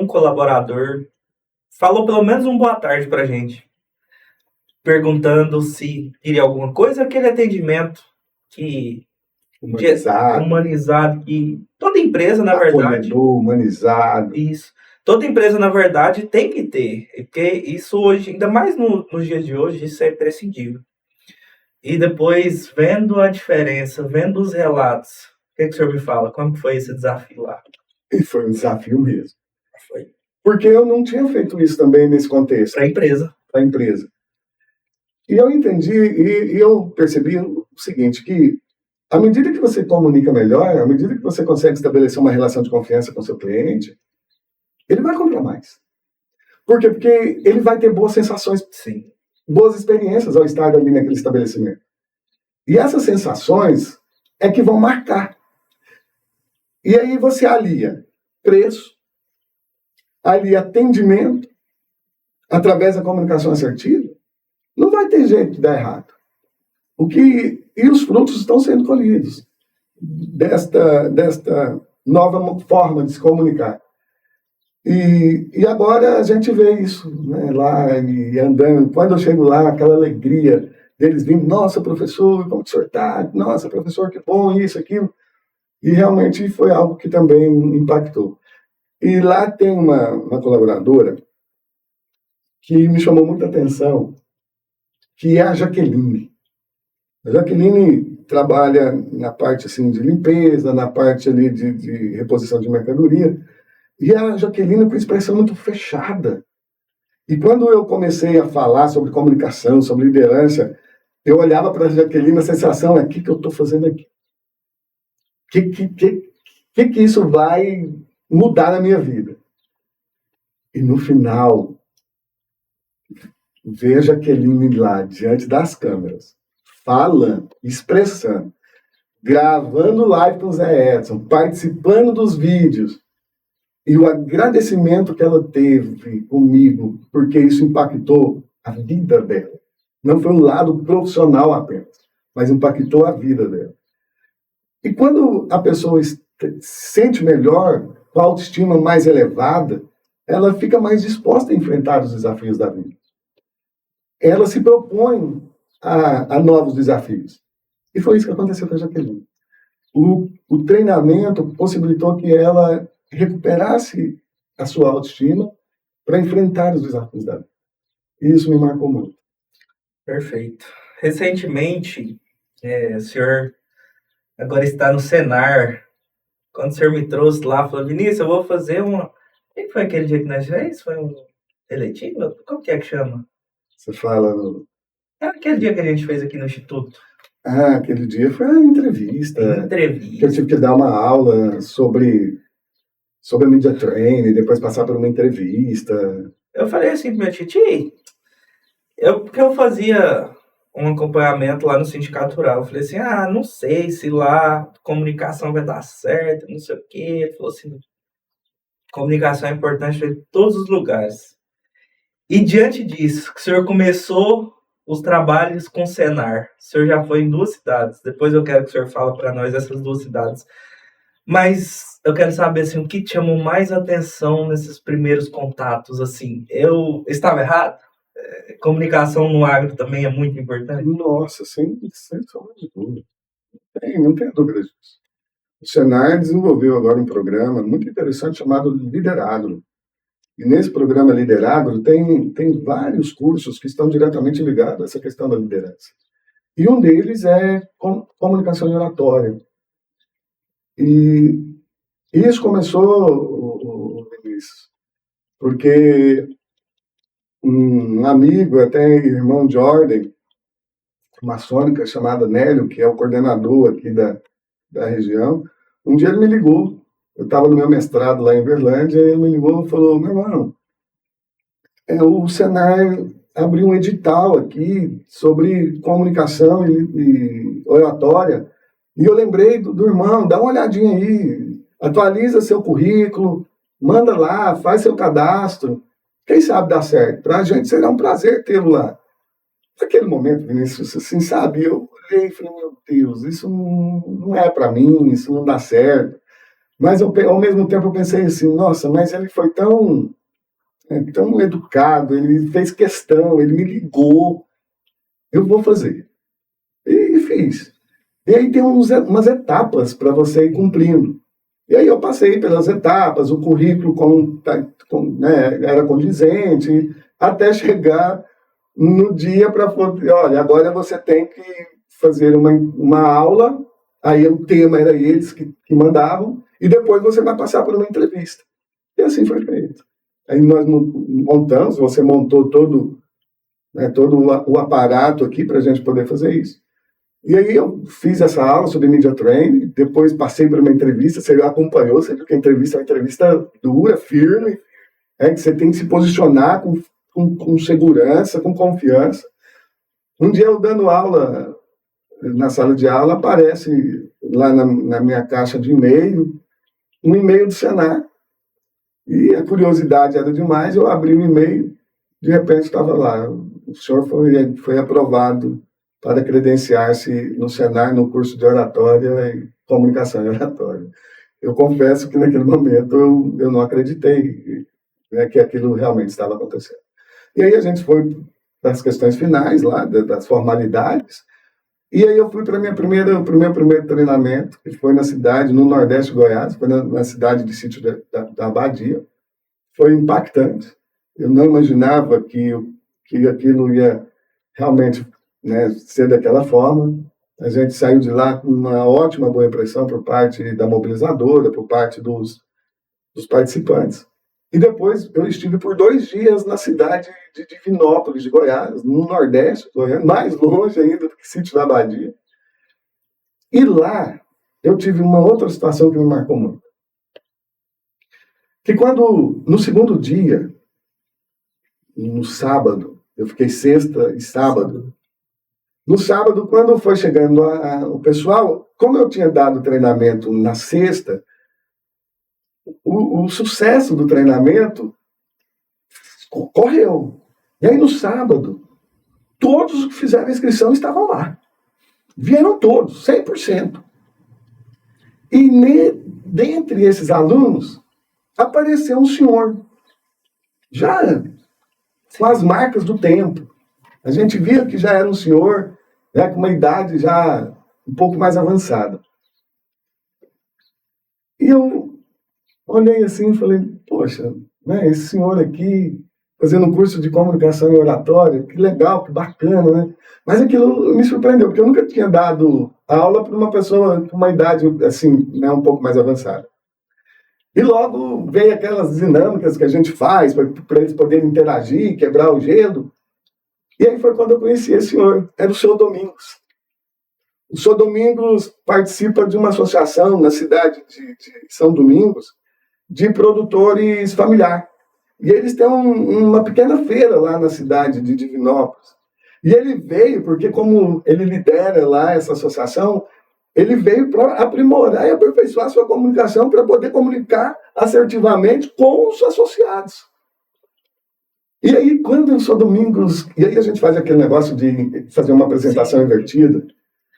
Speaker 3: colaborador falou pelo menos um boa tarde pra gente, perguntando se queria alguma coisa, aquele atendimento que humanizado, que toda empresa, na verdade,
Speaker 2: humanizado.
Speaker 3: Isso. Toda empresa, na verdade, tem que ter, porque isso hoje, ainda mais nos dias de hoje, isso é imprescindível. E depois, vendo a diferença, vendo os relatos, o que o senhor me fala? Como foi esse desafio lá?
Speaker 2: E foi um desafio mesmo.
Speaker 3: Foi.
Speaker 2: Porque eu não tinha feito isso também nesse contexto.
Speaker 3: Para a empresa.
Speaker 2: Para a empresa. E eu entendi, e eu percebi o seguinte, que à medida que você comunica melhor, à medida que você consegue estabelecer uma relação de confiança com o seu cliente, ele vai comprar mais. Por quê? Porque ele vai ter boas sensações,
Speaker 3: sim,
Speaker 2: boas experiências ao estar ali naquele estabelecimento. E essas sensações é que vão marcar. E aí você alia preço, alia atendimento, através da comunicação assertiva, não vai ter jeito de dar errado. E os frutos estão sendo colhidos desta nova forma de se comunicar. E agora a gente vê isso, né, lá e andando. Quando eu chego lá, aquela alegria deles vindo, nossa, professor, como o senhor está? Nossa, professor, que bom, isso, aquilo. E realmente foi algo que também impactou. E lá tem uma colaboradora que me chamou muita atenção, que é a Jaqueline. A Jaqueline trabalha na parte assim, de limpeza, na parte ali de reposição de mercadoria, e a Jaqueline com expressão muito fechada. E quando eu comecei a falar sobre comunicação, sobre liderança, eu olhava para a Jaqueline, a sensação é: o que eu estou fazendo aqui? Que isso vai mudar na minha vida? E no final, ver a Jaqueline lá, diante das câmeras, falando, expressando, gravando live com o Zé Edson, participando dos vídeos, e o agradecimento que ela teve comigo, porque isso impactou a vida dela. Não foi um lado profissional apenas, mas impactou a vida dela. E quando a pessoa se sente melhor, com a autoestima mais elevada, ela fica mais disposta a enfrentar os desafios da vida. Ela se propõe a novos desafios. E foi isso que aconteceu com a Jaqueline. O treinamento possibilitou que ela recuperasse a sua autoestima para enfrentar os desafios da vida. E isso me marcou muito.
Speaker 3: Perfeito. Recentemente, o senhor agora está no Senar. Quando o senhor me trouxe lá, falou: Vinícius, eu vou fazer uma... O que foi aquele dia que nós fez? Foi um eletivo? Como que é que chama?
Speaker 2: Você fala no...
Speaker 3: Aquele dia que a gente fez aqui no Instituto.
Speaker 2: Aquele dia foi uma entrevista. Que eu tive que dar uma aula sobre a media training, depois passar por uma entrevista.
Speaker 3: Eu falei assim pro meu tio, porque eu fazia um acompanhamento lá no Sindicato Rural. Eu falei assim, não sei se lá comunicação vai dar certo, não sei o quê. Ele falou assim, comunicação é importante em todos os lugares. E diante disso, que o senhor começou os trabalhos com o Senar, o senhor já foi em 2 cidades, depois eu quero que o senhor fale para nós essas 2 cidades. Mas eu quero saber assim, o que te chamou mais atenção nesses primeiros contatos? Assim, eu estava errado? Comunicação no agro também é muito importante?
Speaker 2: Nossa, sem sombra de dúvida. Não tenho dúvida disso. O Senar desenvolveu agora um programa muito interessante chamado Lideragro. E nesse programa Lideragro tem vários cursos que estão diretamente ligados a essa questão da liderança. E um deles é comunicação e oratória. E isso começou, porque um amigo, até irmão de ordem maçônica, chamado Nélio, que é o coordenador aqui da região, um dia ele me ligou. Eu estava no meu mestrado lá em Berlândia, e ele me ligou e falou: meu irmão, o Senai abriu um edital aqui sobre comunicação e oratória, e eu lembrei do irmão, dá uma olhadinha aí, atualiza seu currículo, manda lá, faz seu cadastro, quem sabe dá certo. Para a gente será um prazer tê-lo lá. Naquele momento, Vinícius, assim, sabe, eu olhei e falei: meu Deus, isso não é para mim, isso não dá certo. Mas ao mesmo tempo eu pensei assim: nossa, mas ele foi tão educado, ele fez questão, ele me ligou, eu vou fazer. E fiz. E aí tem umas etapas para você ir cumprindo. E aí eu passei pelas etapas, o currículo era condizente, até chegar no dia para poder, olha, agora você tem que fazer uma aula, aí o tema era eles que mandavam, e depois você vai passar por uma entrevista. E assim foi feito. Aí nós montamos, você montou todo o aparato aqui para a gente poder fazer isso. E aí eu fiz essa aula sobre media training, depois passei por uma entrevista, você acompanhou, você viu que a entrevista é uma entrevista dura, firme, que você tem que se posicionar com segurança, com confiança. Um dia eu dando aula, na sala de aula, aparece lá na minha caixa de e-mail, um e-mail do Senai. E a curiosidade era demais, eu abri o e-mail, de repente estava lá: o senhor foi aprovado para credenciar-se no Senai no curso de oratória e comunicação e oratória. Eu confesso que naquele momento eu não acreditei, né, que aquilo realmente estava acontecendo. E aí a gente foi para as questões finais lá, das formalidades, e aí eu fui para o meu primeiro treinamento, que foi na cidade, no Nordeste de Goiás, foi na cidade de Sítio da Abadia. Foi impactante. Eu não imaginava que aquilo ia realmente, né, ser daquela forma. A gente saiu de lá com uma ótima, boa impressão por parte da mobilizadora, por parte dos participantes. E depois eu estive por 2 dias na cidade de Divinópolis, de Goiás, no Nordeste, mais longe ainda do que Sítio da Abadia. E lá eu tive uma outra situação que me marcou muito. Que quando, no segundo dia, no sábado, eu fiquei sexta e sábado. No sábado, quando foi chegando o pessoal, como eu tinha dado treinamento na sexta, o sucesso do treinamento correu. E aí no sábado, todos que fizeram a inscrição estavam lá. Vieram todos, 100%. E dentre esses alunos, apareceu um senhor, já com as marcas do tempo. A gente via que já era um senhor, né, com uma idade já um pouco mais avançada. E eu olhei assim e falei: poxa, né, esse senhor aqui fazendo um curso de comunicação e oratória, que legal, que bacana, né? Mas aquilo me surpreendeu, porque eu nunca tinha dado aula para uma pessoa com uma idade assim, né, um pouco mais avançada. E logo veio aquelas dinâmicas que a gente faz para eles poderem interagir, quebrar o gelo. E aí foi quando eu conheci esse senhor, era o Sr. Domingos. O Sr. Domingos participa de uma associação na cidade de São Domingos, de produtores familiares. E eles têm uma pequena feira lá na cidade de Divinópolis. E ele veio, porque como ele lidera lá essa associação, ele veio para aprimorar e aperfeiçoar a sua comunicação para poder comunicar assertivamente com os associados. E aí, quando o Sr. Domingos... E aí a gente faz aquele negócio de fazer uma apresentação invertida.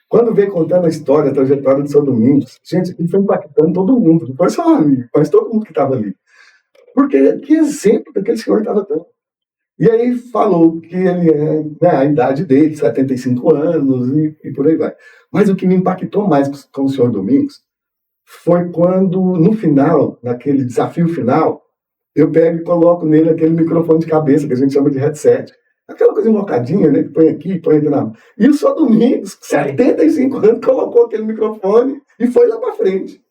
Speaker 2: Quando veio contando a história, a trajetória do Sr. Domingos, gente, ele foi impactando todo mundo. Não foi só a mim, mas todo mundo que estava ali. Porque que exemplo daquele senhor estava dando. E aí falou que ele é, né, a idade dele, 75 anos, e por aí vai. Mas o que me impactou mais com o Sr. Domingos foi quando, no final, naquele desafio final, eu pego e coloco nele aquele microfone de cabeça, que a gente chama de headset. Aquela coisa invocadinha, né, que põe aqui, põe aqui na... E o Sr. Domingos, 75 anos, colocou aquele microfone e foi lá para frente.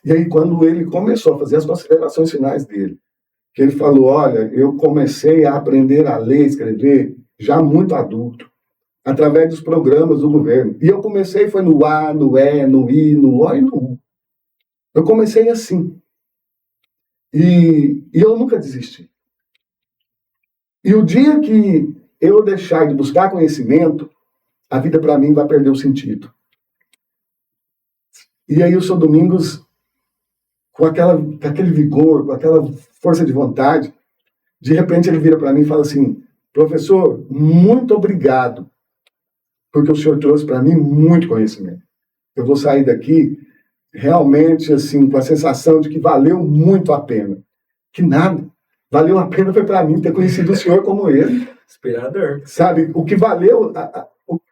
Speaker 2: E aí, quando ele começou a fazer as considerações finais dele, que ele falou, olha, eu comecei a aprender a ler e escrever já muito adulto, através dos programas do governo. E eu comecei, foi no A, no E, no I, no O e no U. Eu comecei assim. E eu nunca desisti. E o dia que eu deixar de buscar conhecimento, a vida para mim vai perder o sentido. E aí o Sr. Domingos, com aquele vigor, com aquela força de vontade, de repente ele vira para mim e fala assim, professor, muito obrigado, porque o senhor trouxe para mim muito conhecimento. Eu vou sair daqui realmente assim, com a sensação de que valeu muito a pena. Que nada. Valeu a pena foi para mim ter conhecido o senhor como ele.
Speaker 3: Inspirador.
Speaker 2: Sabe, o que valeu,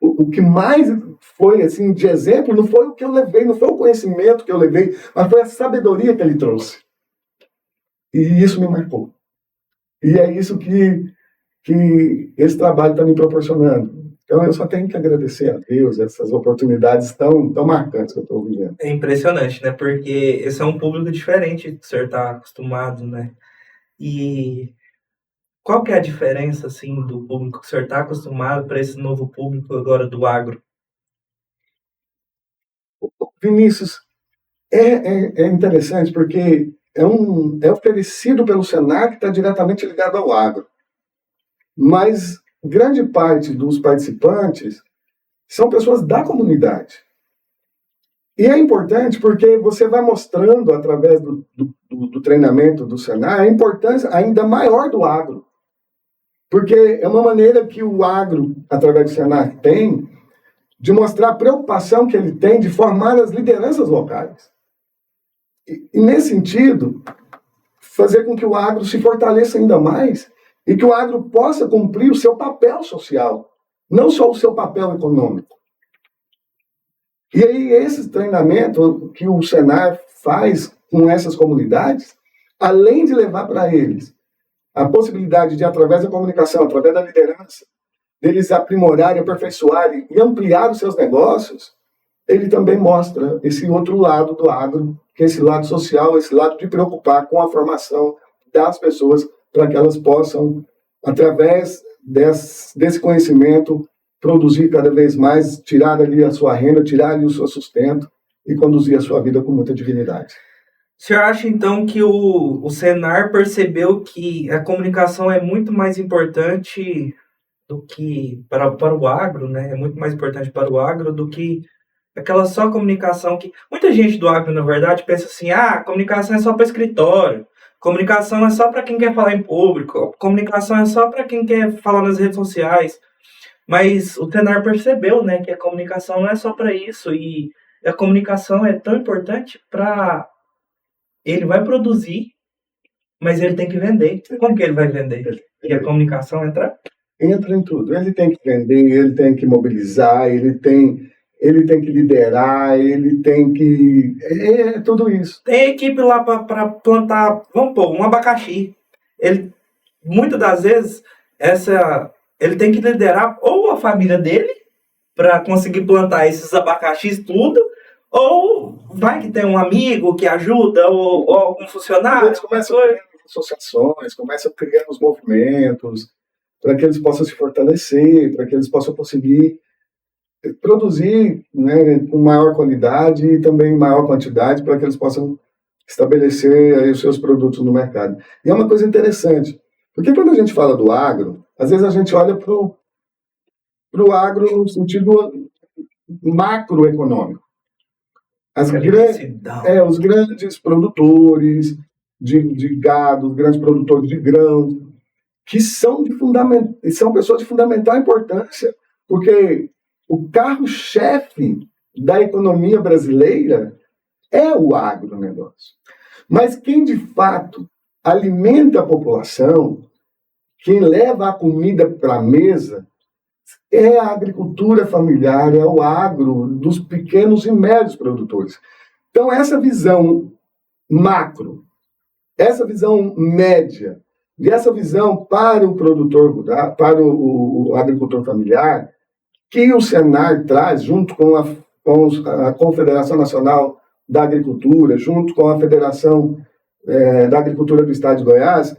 Speaker 2: o que mais foi assim de exemplo, não foi o que eu levei, não foi o conhecimento que eu levei, mas foi a sabedoria que ele trouxe. E isso me marcou. E é isso que esse trabalho está me proporcionando. Então eu só tenho que agradecer a Deus essas oportunidades tão marcantes que eu estou vivendo.
Speaker 3: É impressionante, né? Porque esse é um público diferente que o senhor está acostumado, né? E qual que é a diferença, assim, do público que o senhor está acostumado para esse novo público agora do agro?
Speaker 2: Vinícius, é interessante porque é oferecido pelo Senar que está diretamente ligado ao agro. Mas grande parte dos participantes são pessoas da comunidade. E é importante porque você vai mostrando, através do treinamento do Senar, a importância ainda maior do agro. Porque é uma maneira que o agro, através do Senar, tem de mostrar a preocupação que ele tem de formar as lideranças locais. E nesse sentido, fazer com que o agro se fortaleça ainda mais e que o agro possa cumprir o seu papel social, não só o seu papel econômico. E aí, esse treinamento que o Senar faz com essas comunidades, além de levar para eles a possibilidade de, através da comunicação, através da liderança, deles aprimorarem, aperfeiçoarem e ampliar os seus negócios, ele também mostra esse outro lado do agro, que é esse lado social, esse lado de preocupar com a formação das pessoas para que elas possam, através desse conhecimento, produzir cada vez mais, tirar ali a sua renda, tirar ali o seu sustento e conduzir a sua vida com muita dignidade.
Speaker 3: O senhor acha, então, que o Senar percebeu que a comunicação é muito mais importante do que para o agro, né? É muito mais importante para o agro do que aquela só comunicação que... Muita gente do agro, na verdade, pensa assim, comunicação é só para escritório, comunicação é só para quem quer falar em público, comunicação é só para quem quer falar nas redes sociais. Mas o Senar percebeu, né, que a comunicação não é só para isso, e a comunicação é tão importante para... Ele vai produzir, mas ele tem que vender. Como que ele vai vender? E a comunicação entra
Speaker 2: em tudo. Ele tem que vender, ele tem que mobilizar, ele tem que liderar, ele tem que... É tudo isso.
Speaker 3: Tem equipe lá para plantar, vamos pôr, um abacaxi. Ele, muitas das vezes, ele tem que liderar ou a família dele para conseguir plantar esses abacaxis tudo, ou vai que tem um amigo que ajuda, ou algum funcionário.
Speaker 2: Eles começam a criar associações, começam a criar os movimentos, para que eles possam se fortalecer, para que eles possam conseguir produzir, né, com maior qualidade e também maior quantidade, para que eles possam estabelecer aí os seus produtos no mercado. E é uma coisa interessante, porque quando a gente fala do agro, às vezes a gente olha para o agro no sentido macroeconômico. Os grandes produtores de gado, os grandes produtores de grãos, que são pessoas de fundamental importância, porque o carro-chefe da economia brasileira é o agronegócio. Mas quem de fato alimenta a população, quem leva a comida para a mesa, é a agricultura familiar, é o agro dos pequenos e médios produtores. Então, essa visão macro, essa visão média, e essa visão para o produtor rural, para o agricultor familiar, que o Senar traz, junto com a Confederação Nacional da Agricultura, junto com a Federação da Agricultura do Estado de Goiás,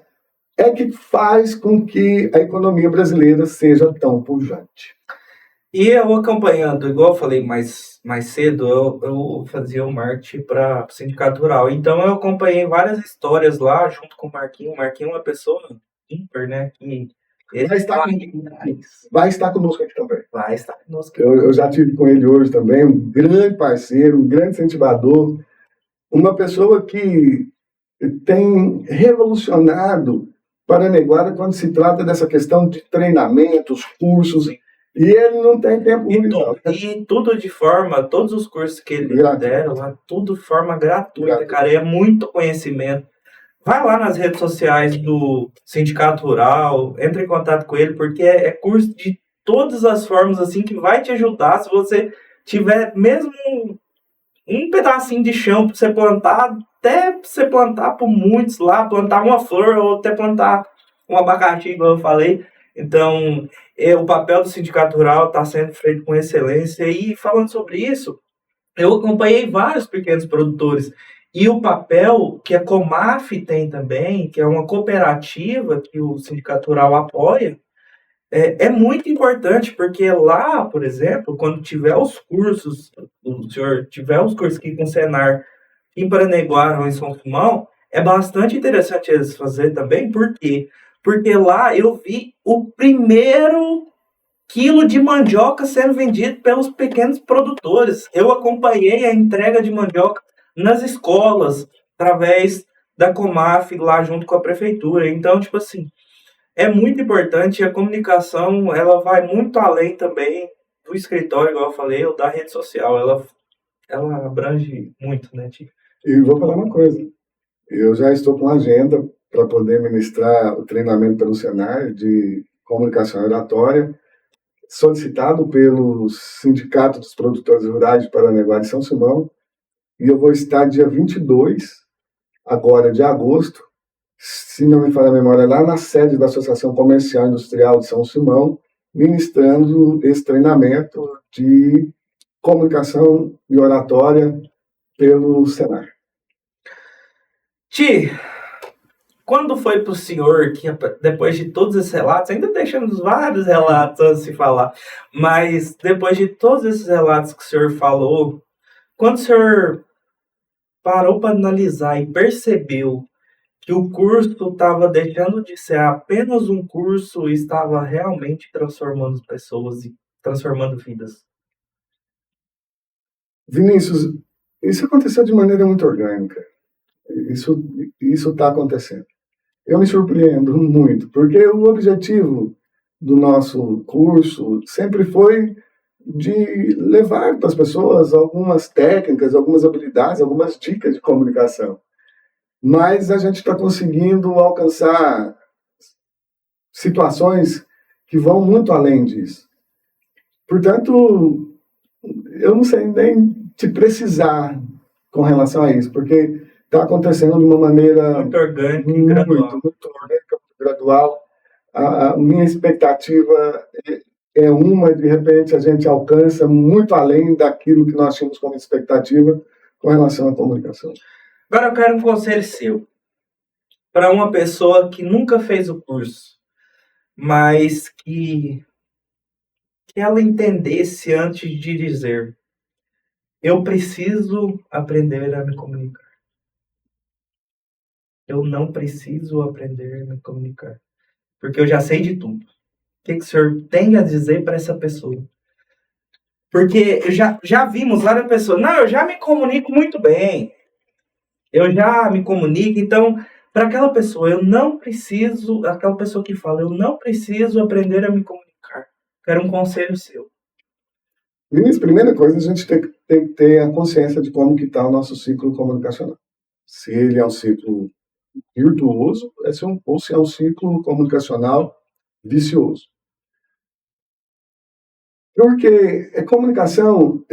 Speaker 2: é que faz com que a economia brasileira seja tão pujante.
Speaker 3: E eu acompanhando, igual eu falei mais cedo, eu fazia o marketing para o Sindicato Rural. Então eu acompanhei várias histórias lá junto com o Marquinho. O Marquinho é uma pessoa ímpar, né? Que
Speaker 2: Vai estar conosco aqui também.
Speaker 3: vai estar conosco.
Speaker 2: Eu já tive com ele hoje também, um grande parceiro, um grande incentivador, uma pessoa que tem revolucionado Paranaguara quando se trata dessa questão de treinamentos, cursos, e ele não tem tempo ruim, não.
Speaker 3: E tudo de forma, todos os cursos que ele deram lá, tudo de forma gratuita, cara, e é muito conhecimento. Vai lá nas redes sociais do Sindicato Rural, entre em contato com ele, porque é curso de todas as formas, assim, que vai te ajudar se você tiver mesmo um pedacinho de chão para você plantar, até você plantar por muitos lá, plantar uma flor ou até plantar um abacaxi, igual eu falei. Então, o papel do Sindicato Rural está sendo feito com excelência. E falando sobre isso, eu acompanhei vários pequenos produtores. E o papel que a Comaf tem também, que é uma cooperativa que o Sindicato Rural apoia, é muito importante, porque lá, por exemplo, quando tiver os cursos, o senhor tiver os cursos aqui com o Senar em Paranaguara ou em São Simão, é bastante interessante eles fazer também. Por quê? Porque lá eu vi o primeiro quilo de mandioca sendo vendido pelos pequenos produtores. Eu acompanhei a entrega de mandioca nas escolas, através da Comaf, lá junto com a prefeitura. Então, tipo assim, é muito importante. A comunicação, ela vai muito além também do escritório, igual eu falei, ou da rede social. Ela abrange muito, né, Tio?
Speaker 2: E vou falar uma coisa. Eu já estou com agenda para poder ministrar o treinamento pelo Senar de comunicação oratória, solicitado pelo Sindicato dos Produtores Rurais de Paranaguá e São Simão, e eu vou estar dia 22, agora de agosto, se não me falha a memória, lá na sede da Associação Comercial e Industrial de São Simão, ministrando esse treinamento de comunicação e oratória pelo Senar.
Speaker 3: Ti, quando foi para o senhor, que depois de todos esses relatos, ainda deixamos vários relatos a se falar, mas depois de todos esses relatos que o senhor falou, quando o senhor parou para analisar e percebeu que o curso estava deixando de ser apenas um curso e estava realmente transformando pessoas e transformando vidas?
Speaker 2: Vinícius, isso aconteceu de maneira muito orgânica. Isso está acontecendo. Eu me surpreendo muito, porque o objetivo do nosso curso sempre foi de levar para as pessoas algumas técnicas, algumas habilidades, algumas dicas de comunicação. Mas a gente está conseguindo alcançar situações que vão muito além disso. Portanto, eu não sei nem te precisar com relação a isso, porque está acontecendo de uma maneira
Speaker 3: muito orgânica e gradual.
Speaker 2: Muito orgânica, muito gradual. A minha expectativa é de repente a gente alcança muito além daquilo que nós tínhamos como expectativa com relação à comunicação.
Speaker 3: Agora eu quero um conselho seu para uma pessoa que nunca fez o curso, mas que ela entendesse antes de dizer: eu preciso aprender a me comunicar. Eu não preciso aprender a me comunicar, porque eu já sei de tudo. O que o senhor tem a dizer para essa pessoa? Porque já vimos várias pessoas: não, eu já me comunico muito bem. Eu já me comunico. Então, para aquela pessoa, aquela pessoa que fala, eu não preciso aprender a me comunicar. Quero um conselho seu.
Speaker 2: Vinícius, primeira coisa, a gente tem que ter a consciência de como que está o nosso ciclo comunicacional. Se ele é um ciclo virtuoso, ou se é um ciclo comunicacional vicioso. Porque a comunicação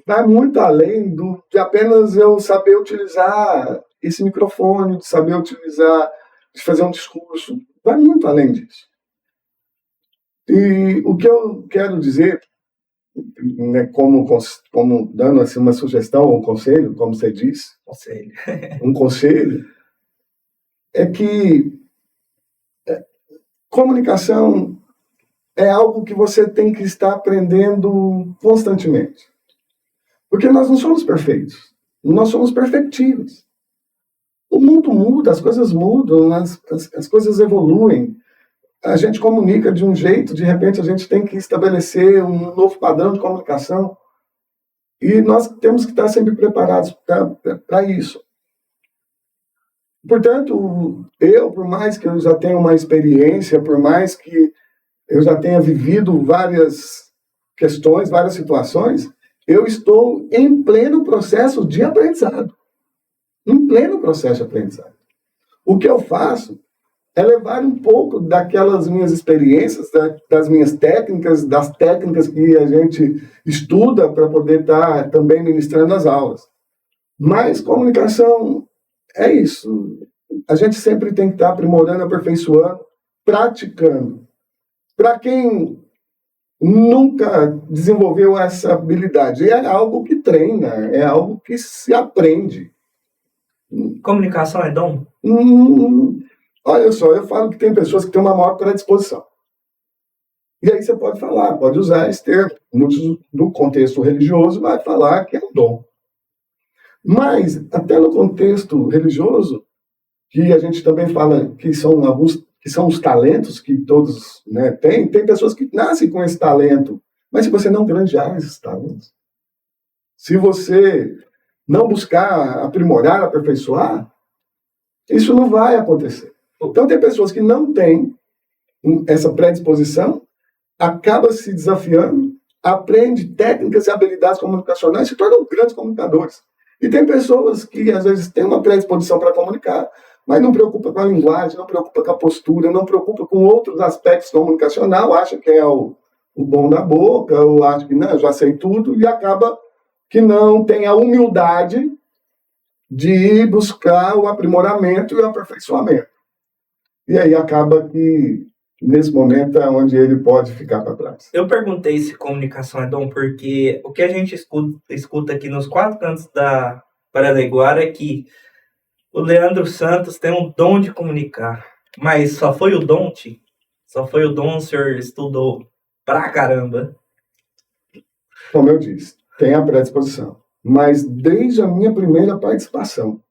Speaker 2: vai muito além de apenas eu saber utilizar esse microfone, de saber utilizar, de fazer um discurso. Vai muito além disso. E o que eu quero dizer, né, como dando assim, uma sugestão, um conselho, como você diz, um conselho, é que Comunicação é algo que você tem que estar aprendendo constantemente. Porque nós não somos perfeitos. Nós somos perfectíveis. O mundo muda, as coisas mudam, as coisas evoluem. A gente comunica de um jeito, de repente a gente tem que estabelecer um novo padrão de comunicação. E nós temos que estar sempre preparados para isso. Portanto, por mais que eu já tenha uma experiência, por mais que eu já tenha vivido várias questões, várias situações, eu estou em pleno processo de aprendizado. Em pleno processo de aprendizado. O que eu faço é levar um pouco daquelas minhas experiências, das minhas técnicas, das técnicas que a gente estuda para poder estar também ministrando as aulas. Mas comunicação é isso. A gente sempre tem que estar aprimorando, aperfeiçoando, praticando. Para quem nunca desenvolveu essa habilidade, é algo que treina, é algo que se aprende.
Speaker 3: Comunicação é dom?
Speaker 2: Olha só, eu falo que tem pessoas que têm uma maior predisposição. E aí você pode falar, pode usar esse termo. Muitos, no contexto religioso, vai falar que é um dom. Mas, até no contexto religioso, que a gente também fala que são os talentos que todos, né, têm, tem pessoas que nascem com esse talento. Mas se você não granjear esses talentos, se você não buscar aprimorar, aperfeiçoar, isso não vai acontecer. Então, tem pessoas que não têm essa predisposição, acaba se desafiando, aprende técnicas e habilidades comunicacionais e se tornam grandes comunicadores. E tem pessoas que, às vezes, têm uma predisposição para comunicar, mas não preocupa com a linguagem, não preocupa com a postura, não preocupa com outros aspectos comunicacional, acha que é o bom da boca, ou acha que não, eu já sei tudo, e acaba que não tem a humildade de buscar o aprimoramento e o aperfeiçoamento. E aí acaba que, nesse momento, é onde ele pode ficar para trás.
Speaker 3: Eu perguntei se comunicação é dom porque o que a gente escuta aqui nos 4 cantos da Paranaguara é que o Leandro Santos tem um dom de comunicar. Mas só foi o dom, Ti? Só foi o dom, o senhor estudou pra caramba?
Speaker 2: Como eu disse, tem a predisposição. Mas desde a minha primeira participação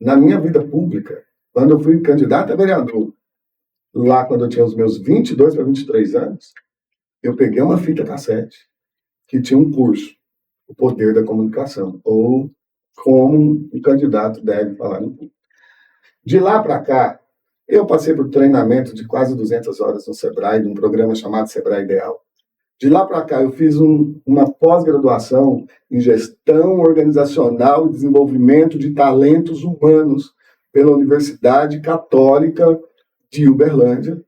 Speaker 2: na minha vida pública, quando eu fui candidato a vereador, lá quando eu tinha os meus 22 para 23 anos, eu peguei uma fita cassete que tinha um curso, O Poder da Comunicação, ou como um candidato deve falar no público. De lá para cá, eu passei por treinamento de quase 200 horas no Sebrae, num programa chamado Sebrae Ideal. De lá para cá, eu fiz uma pós-graduação em Gestão Organizacional e Desenvolvimento de Talentos Humanos pela Universidade Católica de Uberlândia,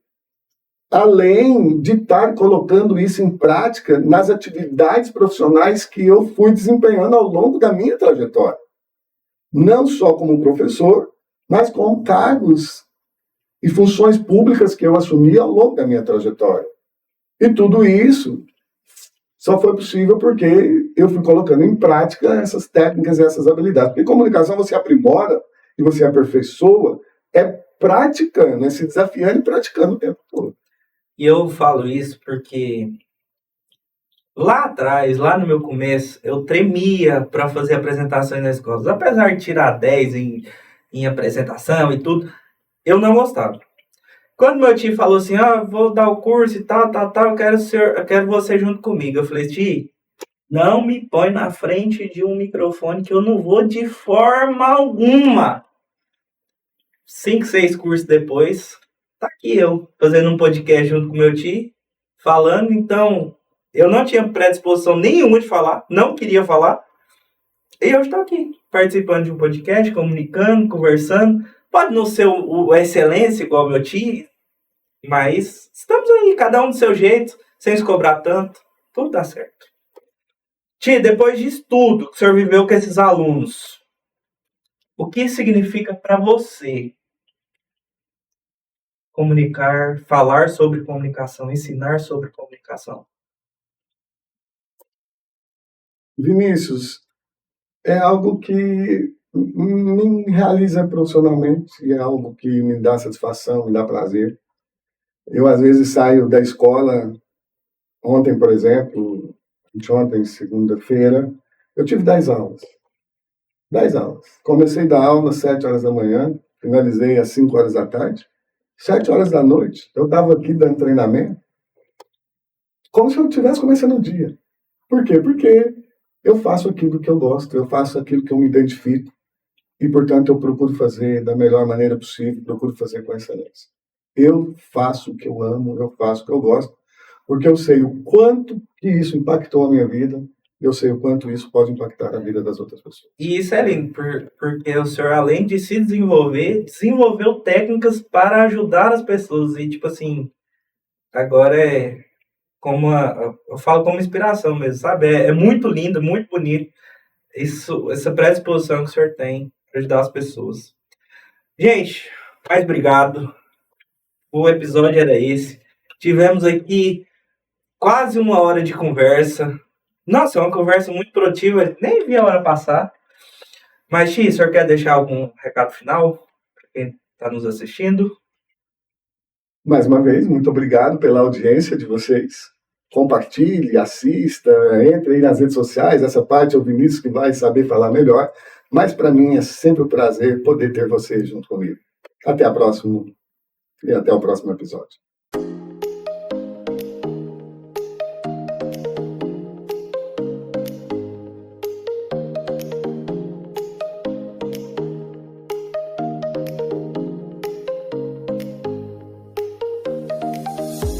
Speaker 2: além de estar colocando isso em prática nas atividades profissionais que eu fui desempenhando ao longo da minha trajetória. Não só como professor, mas com cargos e funções públicas que eu assumi ao longo da minha trajetória. E tudo isso só foi possível porque eu fui colocando em prática essas técnicas e essas habilidades. Porque comunicação você aprimora e você aperfeiçoa praticando, se desafiando e praticando o tempo todo.
Speaker 3: E eu falo isso porque lá atrás, lá no meu começo, eu tremia para fazer apresentações na escola. Apesar de tirar 10 em apresentação e tudo, eu não gostava. Quando meu tio falou assim, vou dar o curso e tal, eu quero você junto comigo. Eu falei, tio, não me põe na frente de um microfone que eu não vou de forma alguma. 5, 6 cursos depois, tá aqui eu, fazendo um podcast junto com meu tio, falando. Então, eu não tinha predisposição nenhuma de falar, não queria falar. E eu estou aqui, participando de um podcast, comunicando, conversando. Pode não ser o excelência igual meu tio, mas estamos aí, cada um do seu jeito, sem se cobrar tanto, tudo dá certo. Tio, depois disso tudo que o senhor viveu com esses alunos, o que significa para você comunicar, falar sobre comunicação, ensinar sobre comunicação?
Speaker 2: Vinícius, é algo que me realiza profissionalmente, é algo que me dá satisfação, me dá prazer. Eu, às vezes, saio da escola. Ontem, por exemplo, anteontem, segunda-feira, eu tive 10 aulas. 10 aulas. Comecei a dar aula às 7 horas da manhã, finalizei às 5 horas da tarde. 7 horas da noite, eu estava aqui dando treinamento, como se eu estivesse começando o dia. Por quê? Porque eu faço aquilo que eu gosto, eu faço aquilo que eu me identifico, e, portanto, eu procuro fazer da melhor maneira possível, procuro fazer com excelência. Eu faço o que eu amo, eu faço o que eu gosto, porque eu sei o quanto que isso impactou a minha vida, eu sei o quanto isso pode impactar a vida das outras pessoas.
Speaker 3: E isso é lindo, porque o senhor, além de se desenvolver, desenvolveu técnicas para ajudar as pessoas. E, tipo assim, agora é eu falo como inspiração mesmo, sabe? É muito lindo, muito bonito essa predisposição que o senhor tem para ajudar as pessoas. Gente, mais obrigado. O episódio era esse. Tivemos aqui quase 1 hora de conversa. Nossa, é uma conversa muito produtiva, nem vi a hora passar. Mas, Xi, o senhor quer deixar algum recado final para quem está nos assistindo?
Speaker 2: Mais uma vez, muito obrigado pela audiência de vocês. Compartilhe, assista, entre aí nas redes sociais. Essa parte é o Vinícius que vai saber falar melhor. Mas para mim é sempre um prazer poder ter vocês junto comigo. Até a próxima e até o próximo episódio.